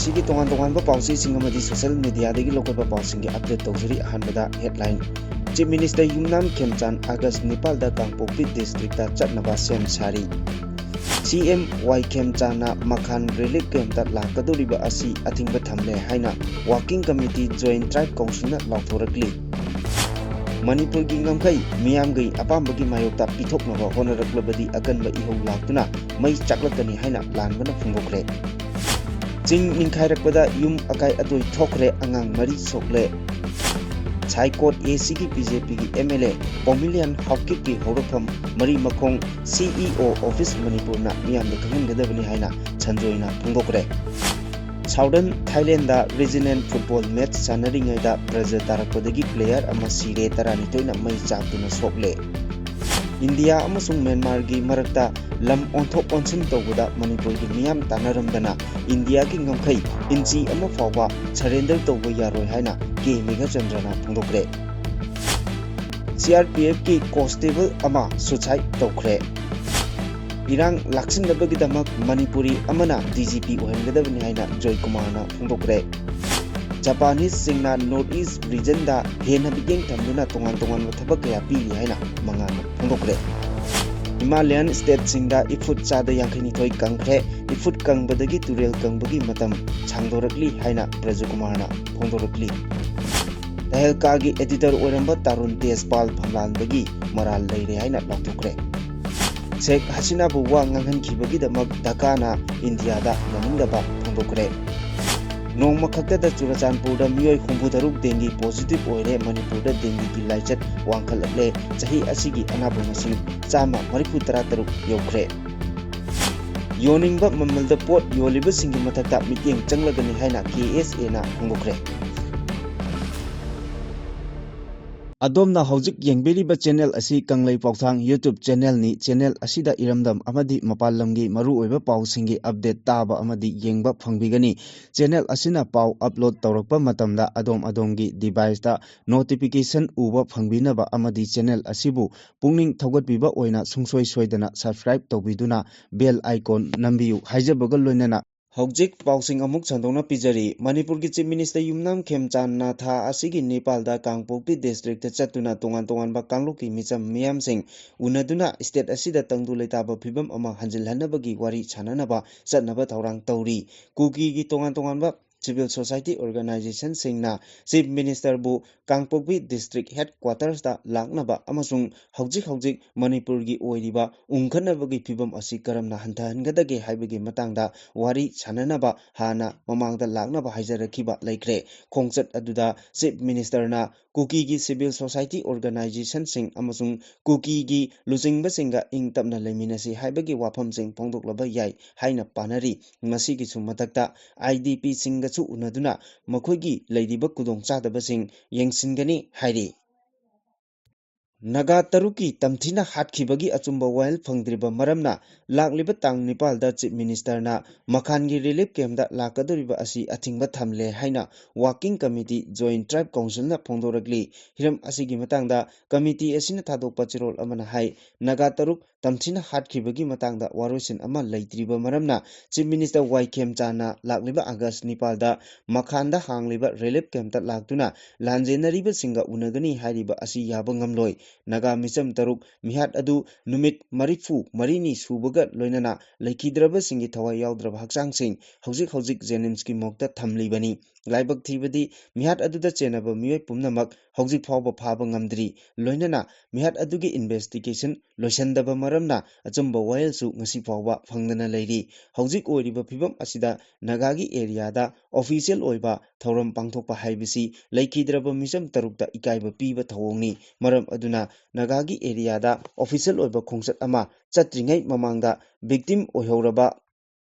ꯑꯁꯤꯒꯤ ꯇꯣꯉꯥꯟ-ꯇꯣꯉꯥꯟꯕ ꯄꯥꯎꯆꯦꯁꯤꯡ ꯑꯃꯗꯤ ꯁꯣꯁꯤꯌꯦꯜ ꯃꯤꯗꯤꯌꯥꯗꯒꯤ ꯂꯧꯈꯠꯄ ꯄꯥꯎꯁꯤꯡꯒꯤ ꯑꯞꯗꯦꯠ ꯇꯧꯖꯔꯤ꯫ ꯑꯍꯥꯟꯕꯗ ꯍꯦꯗꯂꯥꯏꯟ ꯆꯤꯐ ꯃꯤꯅꯤꯁꯇꯔ ꯌꯨꯝꯅꯥꯝ ꯈꯦꯝꯆꯥꯟ ꯑꯥꯒꯁꯠ 9ꯗ ꯀꯥꯡꯄꯣꯛꯄꯤ ꯗꯤꯁꯇ꯭ꯔꯤꯛꯇ ꯆꯠꯅꯕ ꯁꯦꯝ ꯁꯥꯔꯤ꯫ ꯁꯤꯑꯦꯝ ꯋꯥꯏ ꯈꯦꯝꯆꯥꯟꯅ ꯃꯈꯥꯟ ꯔꯤꯂꯤꯐ ꯀꯦꯝꯞꯇ ꯂꯥꯛꯀꯗꯧꯔꯤꯕ ꯑꯁꯤ ꯑꯊꯤꯡꯕ ꯊꯝꯂꯦ ꯍꯥꯏꯅ ꯋꯥꯔꯀꯤꯡ ꯀꯝꯃꯤꯇꯤ ꯖꯣꯏꯟꯠ ꯇ꯭ꯔꯥꯏꯕ ꯀꯥꯎꯟꯁꯤꯜꯅ ꯂꯥꯎꯊꯣꯔꯛꯂꯤ꯫ ꯃꯅꯤꯄꯨꯔꯒꯤ ꯉꯝꯈꯩ ꯃꯤꯌꯥꯝꯒꯤ ꯑꯄꯥꯝꯕꯒꯤ ꯃꯥꯌꯣꯛꯇ ꯄꯤꯊꯣꯛꯅꯕ ꯍꯣꯠꯅꯔꯛꯂꯕꯗꯤ ꯑꯀꯟꯕ ꯏꯍꯧ ꯂꯥꯛꯇꯨꯅ ꯃꯩ ꯆꯥꯛꯂꯛꯀꯅꯤ ꯍꯥꯏꯅ ꯂꯥꯟꯕꯅ ꯐꯣꯡꯗꯣꯛꯈ꯭ꯔꯦ꯫ ꯆꯤꯡ ꯅꯤꯡꯈꯥꯏꯔꯛꯄꯗ ꯌꯨꯝ ꯑꯀꯥꯏ ꯑꯇꯣꯏ ꯊꯣꯛꯈ꯭ꯔꯦ, ꯑꯉꯥꯡ 4 ꯁꯣꯛꯂꯦ꯫ ꯁꯥꯏꯀꯣꯠ ꯑꯦꯁꯤꯒꯤ ꯕꯤꯖꯦꯄꯤꯒꯤ ꯑꯦꯝꯑꯦꯜꯑꯦ ꯄꯣꯃꯤꯂꯤꯌꯟ ꯍꯥꯎꯀꯤꯞꯀꯤ ꯍꯧꯔꯛꯐꯝ ꯃꯔꯤ-ꯃꯈꯣꯡ ꯁꯤꯏꯑꯣ ꯑꯣꯐꯤꯁ ꯃꯅꯤꯄꯨꯔꯅ ꯃꯤꯌꯥꯝꯗ ꯈꯪꯍꯟꯒꯗꯕꯅꯤ ꯍꯥꯏꯅ ꯁꯟꯖꯣꯏꯅ ꯐꯣꯡꯗꯣꯛꯈ꯭ꯔꯦ꯫ Southern Thailand regional football match ꯁꯥꯟꯅꯔꯤꯉꯩꯗ ꯕ꯭ꯔꯖ ꯇꯥꯔꯛꯄꯗꯒꯤ ꯄ꯭ꯂꯦꯌꯔ ꯑꯃ ꯁꯤꯔꯦ, 12ꯅ ꯃꯩ ꯆꯥꯛꯇꯨꯅ ꯁꯣꯛꯂꯦ꯫ ꯏꯟꯗꯤꯌꯥ ꯑꯃꯁꯨꯡ ꯃ꯭ꯌꯥꯟꯃꯥꯔꯒꯤ ꯃꯔꯛꯇ ꯂꯝ ꯑꯣꯟꯊꯣꯛ-ꯑꯣꯟꯁꯤꯟ ꯇꯧꯕꯗ ꯃꯅꯤꯄꯨꯔꯒꯤ ꯃꯤꯌꯥꯝ ꯇꯥꯟꯅꯔꯝꯗꯅ ꯏꯟꯗꯤꯌꯥꯒꯤ ꯉꯝꯈꯩ ꯏꯟꯆꯤ ꯑꯃ ꯐꯥꯎꯕ ꯁꯔꯦꯟꯗꯔ ꯇꯧꯕ ꯌꯥꯔꯣꯏ ꯍꯥꯏꯅ ꯀꯦ ꯃꯦꯘꯆꯟꯗ꯭ꯔꯅ ꯐꯣꯡꯗꯣꯛꯈ꯭ꯔꯦ꯫ ꯁꯤꯑꯥꯔꯄꯤꯑꯦꯐꯀꯤ ꯀꯣꯟꯁꯇꯦꯕꯜ ꯑꯃ ꯁꯨꯁꯥꯏꯗ ꯇꯧꯈ꯭ꯔꯦ꯫ ꯏꯔꯥꯡ ꯂꯥꯛꯁꯤꯟꯅꯕꯒꯤꯗꯃꯛ ꯃꯅꯤꯄꯨꯔꯤ ꯑꯃꯅ ꯗꯤꯖꯤꯄꯤ ꯑꯣꯏꯍꯟꯒꯗꯕꯅꯤ ꯍꯥꯏꯅ ꯖꯣꯏꯀꯨꯃꯥꯔꯅ ꯐꯣꯡꯗꯣꯛꯈ꯭ꯔꯦ꯫ ꯖꯄꯥꯅꯤꯁꯁꯤꯡꯅ ꯅꯣꯔꯊ ꯏꯁꯠ ꯔꯤꯖꯟꯗ ꯍꯦꯟꯅ ꯃꯤꯠꯌꯦꯡ ꯊꯝꯗꯨꯅ ꯇꯣꯉꯥꯟ-ꯇꯣꯉꯥꯟꯕ ꯊꯕꯛ ꯀꯌꯥ ꯄꯤꯔꯤ ꯍꯥꯏꯅ ꯃꯉꯥꯜꯅ ꯐꯣꯡꯗꯣꯛꯈ꯭ꯔꯦ꯫ ꯍꯤꯃꯥꯂꯌꯟ ꯁ꯭ꯇꯦꯠꯁꯤꯡꯗ ꯏꯐꯨꯠ ꯆꯥꯗ 52 ꯀꯪꯈ꯭ꯔꯦ, ꯏꯐꯨꯠ ꯀꯪꯕꯗꯒꯤ ꯇꯨꯔꯦꯜ ꯀꯪꯕꯒꯤ ꯃꯇꯝ ꯁꯥꯡꯗꯣꯔꯛꯂꯤ ꯍꯥꯏꯅ ꯕ꯭ꯔꯖꯀꯨꯃꯥꯔꯅ ꯐꯣꯡꯗꯣꯔꯛꯂꯤ꯫ ꯇꯍꯦꯜꯀꯥꯒꯤ ꯑꯦꯗꯤꯇꯔ ꯑꯣꯏꯔꯝꯕ ꯇꯥꯔꯨꯟ ꯇꯦꯖꯄꯥꯜ ꯐꯝꯂꯥꯟꯕꯒꯤ ꯃꯔꯥꯜ ꯂꯩꯔꯦ ꯍꯥꯏꯅ ꯂꯥꯎꯊꯣꯛꯈ꯭ꯔꯦ꯫ ꯁꯦꯈ ꯍꯁꯤꯅꯥꯕꯨ ꯋꯥ ꯉꯥꯡꯍꯟꯈꯤꯕꯒꯤꯗꯃꯛ ꯙꯥꯀꯥꯅ ꯏꯟꯗꯤꯌꯥꯗ ꯌꯥꯅꯤꯡꯗꯕ ꯐꯣꯡꯗꯣꯛꯈ꯭ꯔꯦ꯫ ꯅꯣꯡꯃ ꯈꯛꯇꯗ ꯆꯨꯔꯆꯥꯟꯄꯨꯔꯗ ꯃꯤꯑꯣꯏ 63 ꯗꯦꯡꯒꯤ ꯄꯣꯖꯤꯇꯤꯚ ꯑꯣꯏꯔꯦ, ꯃꯅꯤꯄꯨꯔꯗ ꯗꯦꯡꯒꯤꯒꯤ ꯂꯥꯏꯆꯠ ꯋꯥꯡꯈꯠꯂꯛꯂꯦ, ꯆꯍꯤ ꯑꯁꯤꯒꯤ ꯑꯅꯥꯕ ꯃꯁꯤꯡ 136 ꯌꯧꯈ꯭ꯔꯦ꯫ ꯌꯣꯟꯅꯤꯡꯕ ꯃꯃꯜꯗ ꯄꯣꯠ ꯌꯣꯜꯂꯤꯕꯁꯤꯡꯒꯤ ꯃꯊꯛꯇ ꯃꯤꯠꯌꯦꯡ ꯆꯪꯂꯒꯅꯤ ꯍꯥꯏꯅ ꯀꯦꯑꯦꯁꯑꯦꯅ ꯐꯣꯡꯗꯣꯛꯈ꯭ꯔꯦ꯫ ꯑꯗꯣꯝꯅ ꯍꯧꯖꯤꯛ ꯌꯦꯡꯕꯤꯔꯤꯕ ꯆꯦꯅꯦꯜ ꯑꯁꯤ ꯀꯪꯂꯩ ꯄꯥꯎꯊꯥꯡ ꯌꯨꯇ꯭ꯌꯨꯕ ꯆꯦꯅꯦꯜꯅꯤ꯫ ꯆꯦꯅꯦꯜ ꯑꯁꯤꯗ ꯏꯔꯝꯗꯝ ꯑꯃꯗꯤ ꯃꯄꯥꯟ ꯂꯝꯒꯤ ꯃꯔꯨꯑꯣꯏꯕ ꯄꯥꯎꯁꯤꯡꯒꯤ ꯑꯞꯗꯦꯠ ꯇꯥꯕ ꯑꯃꯗꯤ ꯌꯦꯡꯕ ꯐꯪꯕꯤꯒꯅꯤ꯫ ꯆꯦꯅꯦꯜ ꯑꯁꯤꯅ ꯄꯥꯎ ꯑꯞꯂꯣꯗ ꯇꯧꯔꯛꯄ ꯃꯇꯝꯗ ꯑꯗꯣꯝꯒꯤ ꯗꯤꯚꯥꯏꯁꯇ ꯅꯣꯇꯤꯐꯤꯀꯦꯁꯟ ꯎꯕ ꯐꯪꯕꯤꯅꯕ ꯑꯃꯗꯤ ꯆꯦꯅꯦꯜ ꯑꯁꯤꯕꯨ ꯄꯨꯛꯅꯤꯡ ꯊꯧꯒꯠꯄꯤꯕ ꯑꯣꯏꯅ ꯁꯨꯡꯁꯣꯏ ꯁꯣꯏꯗꯅ ꯁꯕꯁꯀ꯭ꯔꯥꯏꯕ ꯇꯧꯕꯤꯗꯨꯅ ꯕꯦꯜ ꯑꯥꯏꯀꯣꯟ ꯅꯝꯕꯤꯌꯨ ꯍꯥꯏꯖꯕꯒ ꯂꯣꯏꯅꯅ ꯍꯧꯖꯤꯛ ꯄꯥꯎꯁꯤꯡ ꯑꯃꯨꯛ ꯁꯟꯗꯣꯛꯅ ꯄꯤꯖꯔꯤ꯫ ꯃꯅꯤꯄꯨꯔꯒꯤ ꯆꯤꯐ ꯃꯤꯅꯤꯁꯇꯔ ꯌꯨꯝꯅꯥꯝ ꯈꯦꯝꯆꯥꯟꯅ ꯊꯥ ꯑꯁꯤꯒꯤ 9ꯗ ꯀꯥꯡꯄꯣꯛꯄꯤ ꯗꯤꯁꯇ꯭ꯔꯤꯛꯇ ꯆꯠꯇꯨꯅ ꯇꯣꯉꯥꯟ-ꯇꯣꯉꯥꯟꯕ ꯀꯥꯡꯂꯨꯞꯀꯤ ꯃꯤꯆꯝ ꯃꯤꯌꯥꯝꯁꯤꯡ ꯎꯅꯗꯨꯅ ꯁ꯭ꯇꯦꯠ ꯑꯁꯤꯗ ꯇꯪꯗꯨ ꯂꯩꯇꯥꯕ ꯐꯤꯚꯝ ꯑꯃ ꯍꯟꯖꯤꯜꯍꯟꯅꯕꯒꯤ ꯋꯥꯔꯤ ꯁꯥꯟꯅꯅꯕ ꯆꯠꯅꯕ ꯊꯧꯔꯥꯡ ꯇꯧꯔꯤ꯫ ꯀꯨꯀꯤꯒꯤ ꯇꯣꯉꯥꯟ-ꯇꯣꯉꯥꯟꯕ ꯁꯤꯚꯤꯜ ꯁꯣꯁꯥꯏꯇꯤ ꯑꯣꯔꯒꯅꯥꯏꯖꯦꯁꯟꯁꯤꯡꯅ ꯆꯤꯐ ꯃꯤꯅꯤꯁꯇꯔꯕꯨ ꯀꯥꯡꯄꯣꯛꯄꯤ ꯗꯤꯁꯇ꯭ꯔꯤꯛ ꯍꯦꯗꯀ꯭ꯋꯥꯇꯔꯁꯇ ꯂꯥꯛꯅꯕ ꯑꯃꯁꯨꯡ ꯍꯧꯖꯤꯛ ꯃꯅꯤꯄꯨꯔꯒꯤ ꯑꯣꯏꯔꯤꯕ ꯎꯪꯈꯠꯅꯕꯒꯤ ꯐꯤꯚꯝ ꯑꯁꯤ ꯀꯔꯝꯅ ꯍꯟꯊꯍꯟꯒꯗꯒꯦ ꯍꯥꯏꯕꯒꯤ ꯃꯇꯥꯡꯗ ꯋꯥꯔꯤ ꯁꯥꯟꯅꯅꯕ ꯍꯥꯟꯅ ꯃꯃꯥꯡꯗ ꯂꯥꯛꯅꯕ ꯍꯥꯏꯖꯔꯛꯈꯤꯕ ꯂꯩꯈ꯭ꯔꯦ꯫ ꯈꯣꯡꯆꯠ ꯑꯗꯨꯗ ꯆꯤꯐ ꯃꯤꯅꯤꯁꯇꯔꯅ ꯀꯨꯀꯤꯒꯤ ꯁꯤꯚꯤꯜ ꯁꯣꯁꯥꯏꯇꯤ ꯑꯣꯔꯒꯅꯥꯏꯖꯦꯁꯟꯁꯤꯡ ꯑꯃꯁꯨꯡ ꯀꯨꯀꯤꯒꯤ ꯂꯨꯆꯤꯡꯕꯁꯤꯡꯒ ꯏꯪ ꯇꯞꯅ ꯂꯩꯃꯤꯟꯅꯁꯤ ꯍꯥꯏꯕꯒꯤ ꯋꯥꯐꯝꯁꯤꯡ ꯐꯣꯡꯗꯣꯛꯂꯕ ꯌꯥꯏ ꯍꯥꯏꯅ ꯄꯥꯅꯔꯤ꯫ ꯃꯁꯤꯒꯤꯁꯨ ꯃꯊꯛꯇ IDPꯁꯤꯡꯒꯁꯨ ꯎꯅꯗꯨꯅ ꯃꯈꯣꯏꯒꯤ ꯂꯩꯔꯤꯕ ꯈꯨꯗꯣꯡꯆꯥꯗꯕꯁꯤꯡ ꯌꯦꯡꯁꯤꯟꯒꯅꯤ ꯍꯥꯏꯔꯤ꯫ ꯅꯥꯒꯥ 3ꯀꯤ ꯇꯝꯊꯤꯅ ꯍꯥꯠꯈꯤꯕꯒꯤ ꯑꯆꯨꯝꯕ ꯋꯥꯌꯦꯜ ꯐꯪꯗ꯭ꯔꯤꯕ ꯃꯔꯝꯅ ꯂꯥꯛꯂꯤꯕ ꯇꯥꯡ 9ꯗ ꯆꯤꯐ ꯃꯤꯅꯤꯁꯇꯔꯅ ꯃꯈꯥꯟꯒꯤ ꯔꯤꯂꯤꯐ ꯀꯦꯝꯞꯇ ꯂꯥꯛꯀꯗꯧꯔꯤꯕ ꯑꯁꯤ ꯑꯊꯤꯡꯕ ꯊꯝꯂꯦ ꯍꯥꯏꯅ ꯋꯥꯔꯀꯤꯡ ꯀꯝꯃꯤꯇꯤ ꯖꯣꯏꯟꯠ ꯇ꯭ꯔꯥꯏꯕ ꯀꯥꯎꯟꯁꯤꯜꯅ ꯐꯣꯡꯗꯣꯔꯛꯂꯤ꯫ ꯍꯤꯔꯝ ꯑꯁꯤꯒꯤ ꯃꯇꯥꯡꯗ ꯀꯝꯃꯤꯇꯤ ꯑꯁꯤꯅ ꯊꯥꯗꯣꯛꯄ ꯆꯦꯔꯣꯜ ꯑꯃꯅ ꯍꯥꯏ ꯅꯥꯒꯥ 3 ꯇꯝꯊꯤꯅ ꯍꯥꯠꯈꯤꯕꯒꯤ ꯃꯇꯥꯡꯗ ꯋꯥꯔꯣꯏꯁꯤꯟ ꯑꯃ ꯂꯩꯇ꯭ꯔꯤꯕ ꯃꯔꯝꯅ ꯆꯤꯐ ꯃꯤꯅꯤꯁꯇꯔ ꯋꯥꯏ ꯈꯦꯝꯆꯥꯟꯅ ꯂꯥꯛꯂꯤꯕ ꯑꯥꯒꯁꯠ 9ꯗ ꯃꯈꯥꯟꯗ ꯍꯥꯡꯂꯤꯕ ꯔꯤꯂꯤꯐ ꯀꯦꯝꯞꯇ ꯂꯥꯛꯇꯨꯅ ꯂꯥꯟꯖꯦꯟꯅꯔꯤꯕꯁꯤꯡꯒ ꯎꯅꯒꯅꯤ ꯍꯥꯏꯔꯤꯕ ꯑꯁꯤ ꯌꯥꯕ ꯉꯝꯂꯣꯏ꯫ ꯅꯥꯒꯥ ꯃꯤꯆꯝ 3 ꯃꯤꯍꯥꯠ ꯑꯗꯨ ꯅꯨꯃꯤꯠ 34ꯅꯤ ꯁꯨꯕꯒ ꯂꯣꯏꯅꯅ ꯂꯩꯈꯤꯗ꯭ꯔꯕꯁꯤꯡꯒꯤ ꯊꯋꯥꯏ ꯌꯥꯎꯗ꯭ꯔꯕ ꯍꯛꯆꯥꯡꯁꯤꯡ ꯍꯧꯖꯤꯛ ꯖꯦꯅꯤꯝꯁꯀꯤ ꯃꯣꯔꯒꯇ ꯊꯝꯂꯤꯕꯅꯤ꯫ ꯂꯥꯏꯕꯛ ꯊꯤꯕꯗꯤ ꯃꯤꯍꯥꯠ ꯑꯗꯨꯗ ꯆꯦꯟꯅꯕ ꯃꯤꯑꯣꯏ ꯄꯨꯝꯅꯃꯛ ꯍꯧꯖꯤꯛ ꯐꯥꯎꯕ ꯐꯥꯕ ꯉꯝꯗ꯭ꯔꯤ꯫ ꯂꯣꯏꯅꯅ ꯃꯤꯍꯥꯠ ꯑꯗꯨꯒꯤ ꯏꯟꯚꯦꯁꯇꯤꯒꯦꯁꯟ ꯂꯣꯏꯁꯤꯟꯗꯕ ꯃꯔꯝꯅ ꯑꯆꯨꯝꯕ ꯋꯥꯌꯦꯜꯁꯨ ꯉꯁꯤ ꯐꯥꯎꯕ ꯐꯪꯗꯅ ꯂꯩꯔꯤ꯫ ꯍꯧꯖꯤꯛ ꯑꯣꯏꯔꯤꯕ ꯐꯤꯚꯝ ꯑꯁꯤꯗ ꯅꯥꯒꯥꯒꯤ ꯑꯦꯔꯤꯌꯥꯗ ꯑꯣꯐꯤꯁꯤꯌꯦꯜ ꯑꯣꯏꯕ ꯊꯧꯔꯝ ꯄꯥꯡꯊꯣꯛꯄ ꯍꯥꯏꯕꯁꯤ ꯂꯩꯈꯤꯗ꯭ꯔꯕ ꯃꯤꯆꯝ 3ꯇ ꯏꯀꯥꯏꯕ ꯄꯤꯕ ꯊꯧꯑꯣꯡꯅꯤ꯫ ꯃꯔꯝ ꯑꯗꯨꯅ ꯅꯥꯒꯥꯒꯤ ꯑꯦꯔꯤꯌꯥꯗ ꯑꯣꯐꯤꯁꯤꯌꯦꯜ ꯑꯣꯏꯕ ꯈꯣꯡꯆꯠ ꯑꯃ ꯆꯠꯇ꯭ꯔꯤꯉꯩ ꯃꯃꯥꯡꯗ ꯚꯤꯛꯇꯤꯝ ꯑꯣꯏꯍꯧꯔꯕ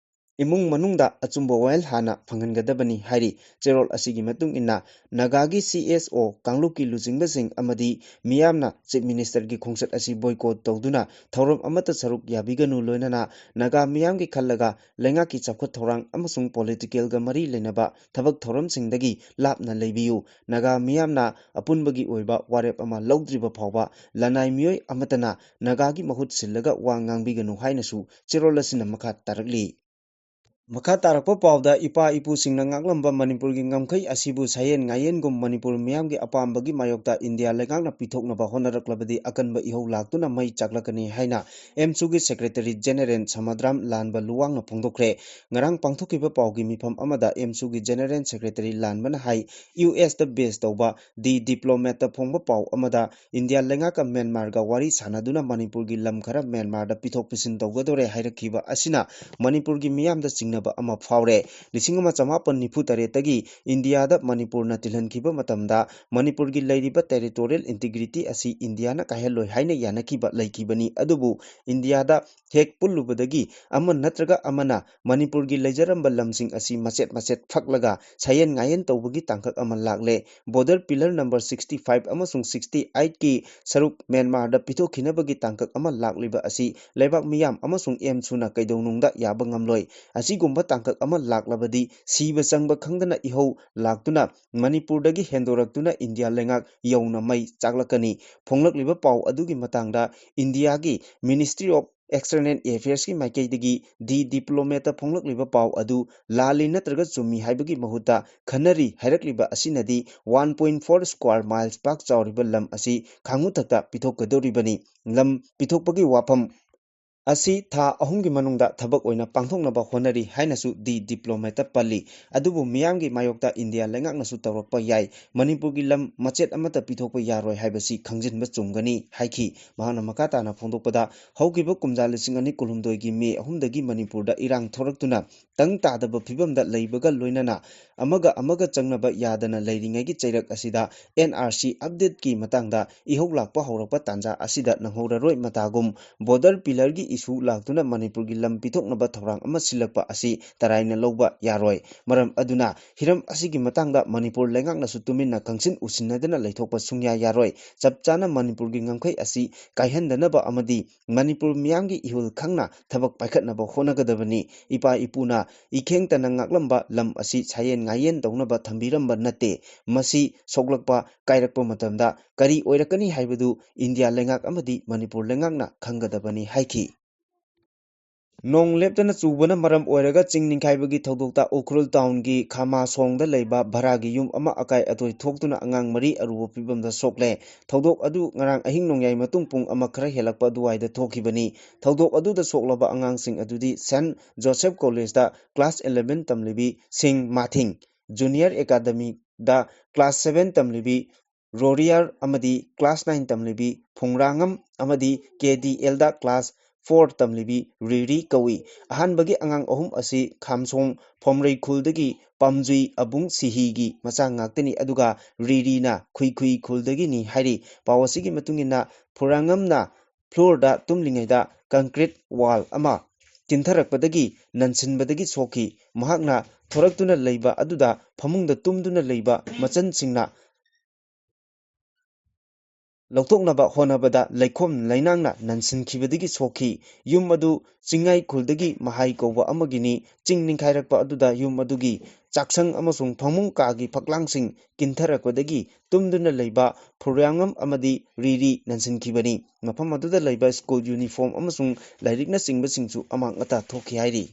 ꯏꯃꯨꯡ ꯃꯅꯨꯡꯗ ꯑꯆꯨꯝꯕ ꯋꯥꯌꯦꯜ ꯍꯥꯟꯅ ꯐꯪꯍꯟꯒꯗꯕꯅꯤ ꯍꯥꯏꯔꯤ꯫ ꯆꯦꯔꯣꯜ ꯑꯁꯤꯒꯤ ꯃꯇꯨꯡ ꯏꯟꯅ ꯅꯥꯒꯥꯒꯤ CSO ꯀꯥꯡꯂꯨꯞꯀꯤ ꯂꯨꯆꯤꯡꯕꯁꯤꯡ ꯑꯃꯗꯤ ꯃꯤꯌꯥꯝꯅ ꯆꯤꯐ ꯃꯤꯅꯤꯁꯇꯔꯒꯤ ꯈꯣꯡꯆꯠ ꯑꯁꯤ ꯕꯣꯏꯀꯣꯠ ꯇꯧꯗꯨꯅ ꯊꯧꯔꯝ ꯑꯃꯠꯇ ꯁꯔꯨꯛ ꯌꯥꯕꯤꯒꯅꯨ, ꯂꯣꯏꯅꯅ ꯅꯥꯒꯥ ꯃꯤꯌꯥꯝꯒꯤ ꯈꯜꯂꯒ ꯂꯩꯉꯥꯛꯀꯤ ꯆꯥꯎꯈꯠ ꯊꯧꯔꯥꯡ ꯑꯃꯁꯨꯡ ꯄꯣꯂꯤꯇꯤꯀꯦꯜꯒ ꯃꯔꯤ ꯂꯩꯅꯕ ꯊꯕꯛ ꯊꯧꯔꯝꯁꯤꯡꯗꯒꯤ ꯂꯥꯞꯅ ꯂꯩꯕꯤꯌꯨ꯫ ꯅꯥꯒꯥ ꯃꯤꯌꯥꯝꯅ ꯑꯄꯨꯟꯕꯒꯤ ꯑꯣꯏꯕ ꯋꯥꯔꯦꯞ ꯑꯃ ꯂꯧꯗ꯭ꯔꯤꯕ ꯐꯥꯎꯕ ꯂꯅꯥꯏ ꯃꯤꯑꯣꯏ ꯑꯃꯠꯇꯅ ꯅꯥꯒꯥꯒꯤ ꯃꯍꯨꯠ ꯁꯤꯜꯂꯒ ꯋꯥ ꯉꯥꯡꯕꯤꯒꯅꯨ ꯍꯥꯏꯅꯁꯨ ꯆꯦꯔꯣꯜ ꯑꯁꯤꯅ ꯃꯈꯥ ꯇꯥꯔꯛꯂꯤ꯫ Makha tarakpa pauda ipa ipu singna ngaklamba Manipur gi ngamkhai asibu sayen ngayen gum Manipur miyam gi apambagi mayokta India lengakna pithoknaba honaraklabadi akanba ihau laktuna mai chaklakani haina MSU gi Secretary General Samadram Lanba Luwangna phongdokre ngarang pangthokiba paugi mifam amada MSU gi General Secretary Lanbana hai US da base tawba di diplomat ta phongba pau amada India lengaka Myanmar ga wari sanaduna Manipur gi lam khara Myanmar da pithok pisin tawgadore hairakhiba asina Manipur gi miyam da singna ama faure lisingama chamapan nifu taretagi India da Manipur na tilhankiba matamda Manipur gi lairiba territorial integrity asi India na kahelloi haina yanakiba laikibani adubu India da hek pullubadagi ama natraga amana Manipur gi laijaramba lamsing asi macet faklaga sayen ngayen tawbagi tangkak ama lakle border pillar number 65 amasung 68 ki saruk Myanmar da pitokhinabagi tangkak ama lakliba asi leibak miyam amasung MSU na kaidonungda yaba ngamloi asigumba tangkak ama laklabadi siba changba khangdana ihau laktuna Manipur dagi hendoraktuna India lengak yauna mai chaklakani phonglakliba pau adugi matangda India gi Ministry of External Affairs ki maikaidagi di diplomat phonglakliba pau adu lali natraga chumi haibagi mahuta khanari hairakliba asinadi 1.4 square miles pak chawriba lam asi khangmuthakta pithokadoribani lam pithokpagi wafam asi tha ahumgi manungda thabak oina pangthoknaba honari hainasu di diplomat palli adubu miyamgi mayokta India lengaknasu tawrakpa yai Manipur gi lam machet amata pithokpa yaroi haibasi khangjinba chumgani haiki mahana makata na phondokpada haukiba kumja lising ani kulumdoi gi me ahumdagi Manipur da irang thoraktuna tang tadaba phibamda leibaga loinana amaga changnaba yadana leiringai gi chairak asida NRC update ki matangda ihok lakpa haurakpa tanja asida nanghoraroi matagum border pillar gi isu laktuna Manipur gi lam pithoknaba thorang ama silakpa asi taraina lawba yaroi maram aduna hiram asigi matangda Manipur lengaknasu tuminna kangsin usinnadana leithokpa sungya yaroi chapchana Manipur gi ngamkhai asi kaihandanaba amadi Manipur miyamgi ihul khangna thabak paikhatnaba honagadabani ipa ipuna ikhengtana ngaklamba lam asi sayen ngayen tawnaba thambiramba natte masi soklakpa kairakpa matamda kari oirakani haibadu India lengak amadi Manipur lengakna khanggadabani haiki Nong leptana chubana maram oiraga chingninkhai thodokta Ukhrul town gi Khama songda leiba bharagi yum ama akai atoi thoktuna angang mari aruba pibamda sokle thodok adu ngarang ahing nongyai matung pung ama khara helakpa duwaida thokhibani thodok adu da soklaba angangsing adudi St Joseph College da class 11 tamlibi Sing Mathing Junior Academy da class 7 tamlibi Roriar amadi class 9 tamlibi Phungrangam amadi KDL da class 4 tamlibi Riri kawi ahanbagi angang ahum asi Khamsong Phomrei khuldagi Pamjui Abung Sihigi macha ngaktani aduga Riri na khui khuldagi ni hairi pawasigi matungina Phurangamna floor da tumlingaida concrete wall ama tintarakpadagi nansinbadagi soki mahakna thoraktuna leiba aduda phamungda tumduna leiba machansingna Lokoknaba honabada laikom lainangna nansinkhibadagi sokhi yum adu chingai khuldagi mahai kouba amagini chingninkhairakpa aduda yum adugi chaksang amasung phamung kagi phaklangsing kintharakpadagi tumduna leiba phurangam amadi riri nansinkhibani mafam aduda leiba school uniform amasung lairikna singbasingchu amang ata thokhi hairi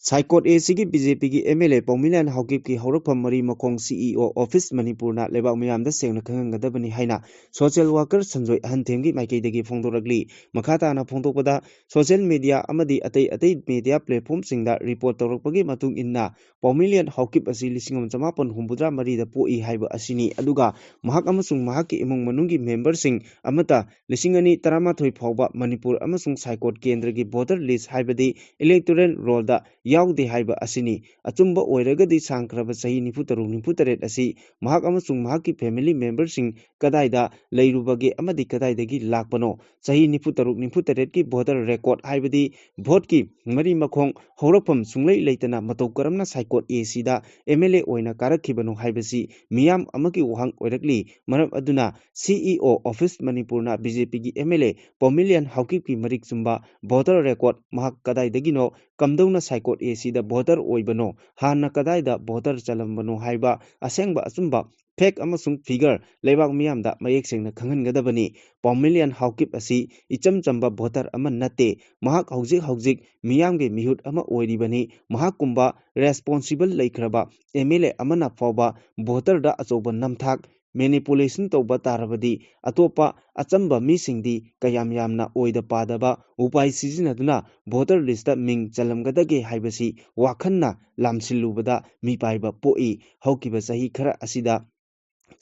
Saikot ACG BJP की MLA Paumilan Haukip की हौरकफम मरी मखोंग CEO office Manipur ना लेबाक मयामदा सेंगना खंगंगदबनी हाइना social worker संजोय हनथेंगी माइकेदगी फोंदोरगली मखाताना फोंदोकपदा social media अमदी अतै media platform सिंगदा report तौरकपगी मतुंग इन्ना Paumilan Haukip asi लिसिंगम चमापन हुंबुद्रा मरीदा पोई हाइबा असिनी अदुगा महक अमसुंग महकि इमुंग मनुंगी member सिंग अमता लिसिंगनी तरामाथोय फावबा मणिपुर अमसुंग साइकोट केंद्र की voter list हाइबदी electoral roll दा याउदे हाइबा असिनी अचुंबा ओइरगदी सांख्रब सही 93 asi mahak amasung mahaki family member sing kadaida leirubage amadi kadaidagi lakpano sahi 93 ki voter record haibadi vote ki mari makhong horapam sunglei leitana matou karamna saikot AC da MLA oina karakhibano haibasi miyam amaki wahang oirakli maram aduna CEO office manipur na BJP ki MLA Pomilian Haukip ki marik chumba voter record mahak kadaidagi no kamdowna saikot AC da voter oibano hanna kadaida voter chalambano haiba asengba achumba ꯐꯦꯛ ꯑꯃꯁꯨꯡ figure ꯂꯩꯕꯥꯛ ꯃꯤꯌꯥꯝꯗ ꯃꯌꯦꯛ ꯁꯦꯡꯅ ꯈꯪꯍꯟꯒꯗꯕꯅꯤ꯫ ꯄꯥꯎꯃꯤꯂꯤꯌꯟ ꯍꯥꯎꯀꯤꯞ ꯑꯁꯤ ꯏꯆꯝ ꯆꯝꯕ voter ꯑꯃ ꯅꯠꯇꯦ, ꯃꯍꯥꯛ ꯍꯧꯖꯤꯛ ꯃꯤꯌꯥꯝꯒꯤ ꯃꯤꯍꯨꯠ ꯑꯃ ꯑꯣꯏꯔꯤꯕꯅꯤ꯫ ꯃꯍꯥꯛꯀꯨꯝꯕ ꯔꯦꯁꯄꯣꯟꯁꯤꯕꯜ ꯂꯩꯈ꯭ꯔꯕ ꯑꯦꯝ.ꯑꯦꯜ.ꯑꯦ. ꯑꯃꯅ ꯐꯥꯎꯕ ꯚꯣꯇꯔꯗ ꯑꯆꯧꯕ ꯅꯝꯊꯥꯛ ꯃꯦꯅꯤꯄꯨꯂꯦꯁꯟ ꯇꯧꯕ ꯇꯥꯔꯕꯗꯤ ꯑꯇꯣꯞꯄ ꯑꯆꯝꯕ ꯃꯤꯁꯤꯡꯗꯤ ꯀꯌꯥꯝ ꯌꯥꯝꯅ ꯑꯣꯏꯗ ꯄꯥꯗꯕ ꯎꯄꯥꯏ ꯁꯤꯖꯤꯟꯅꯗꯨꯅ ꯚꯣꯇꯔ ꯂꯤꯁꯇ ꯃꯤꯡ ꯆꯜꯂꯝꯒꯗꯒꯦ ꯍꯥꯏꯕꯁꯤ ꯋꯥꯈꯟꯅ ꯂꯥꯝꯁꯤꯜꯂꯨꯕꯗ ꯃꯤꯄꯥꯏꯕ ꯄꯣꯛꯏ꯫ ꯍꯧꯈꯤꯕ ꯆꯍꯤ ꯈꯔ ꯑꯁꯤꯗ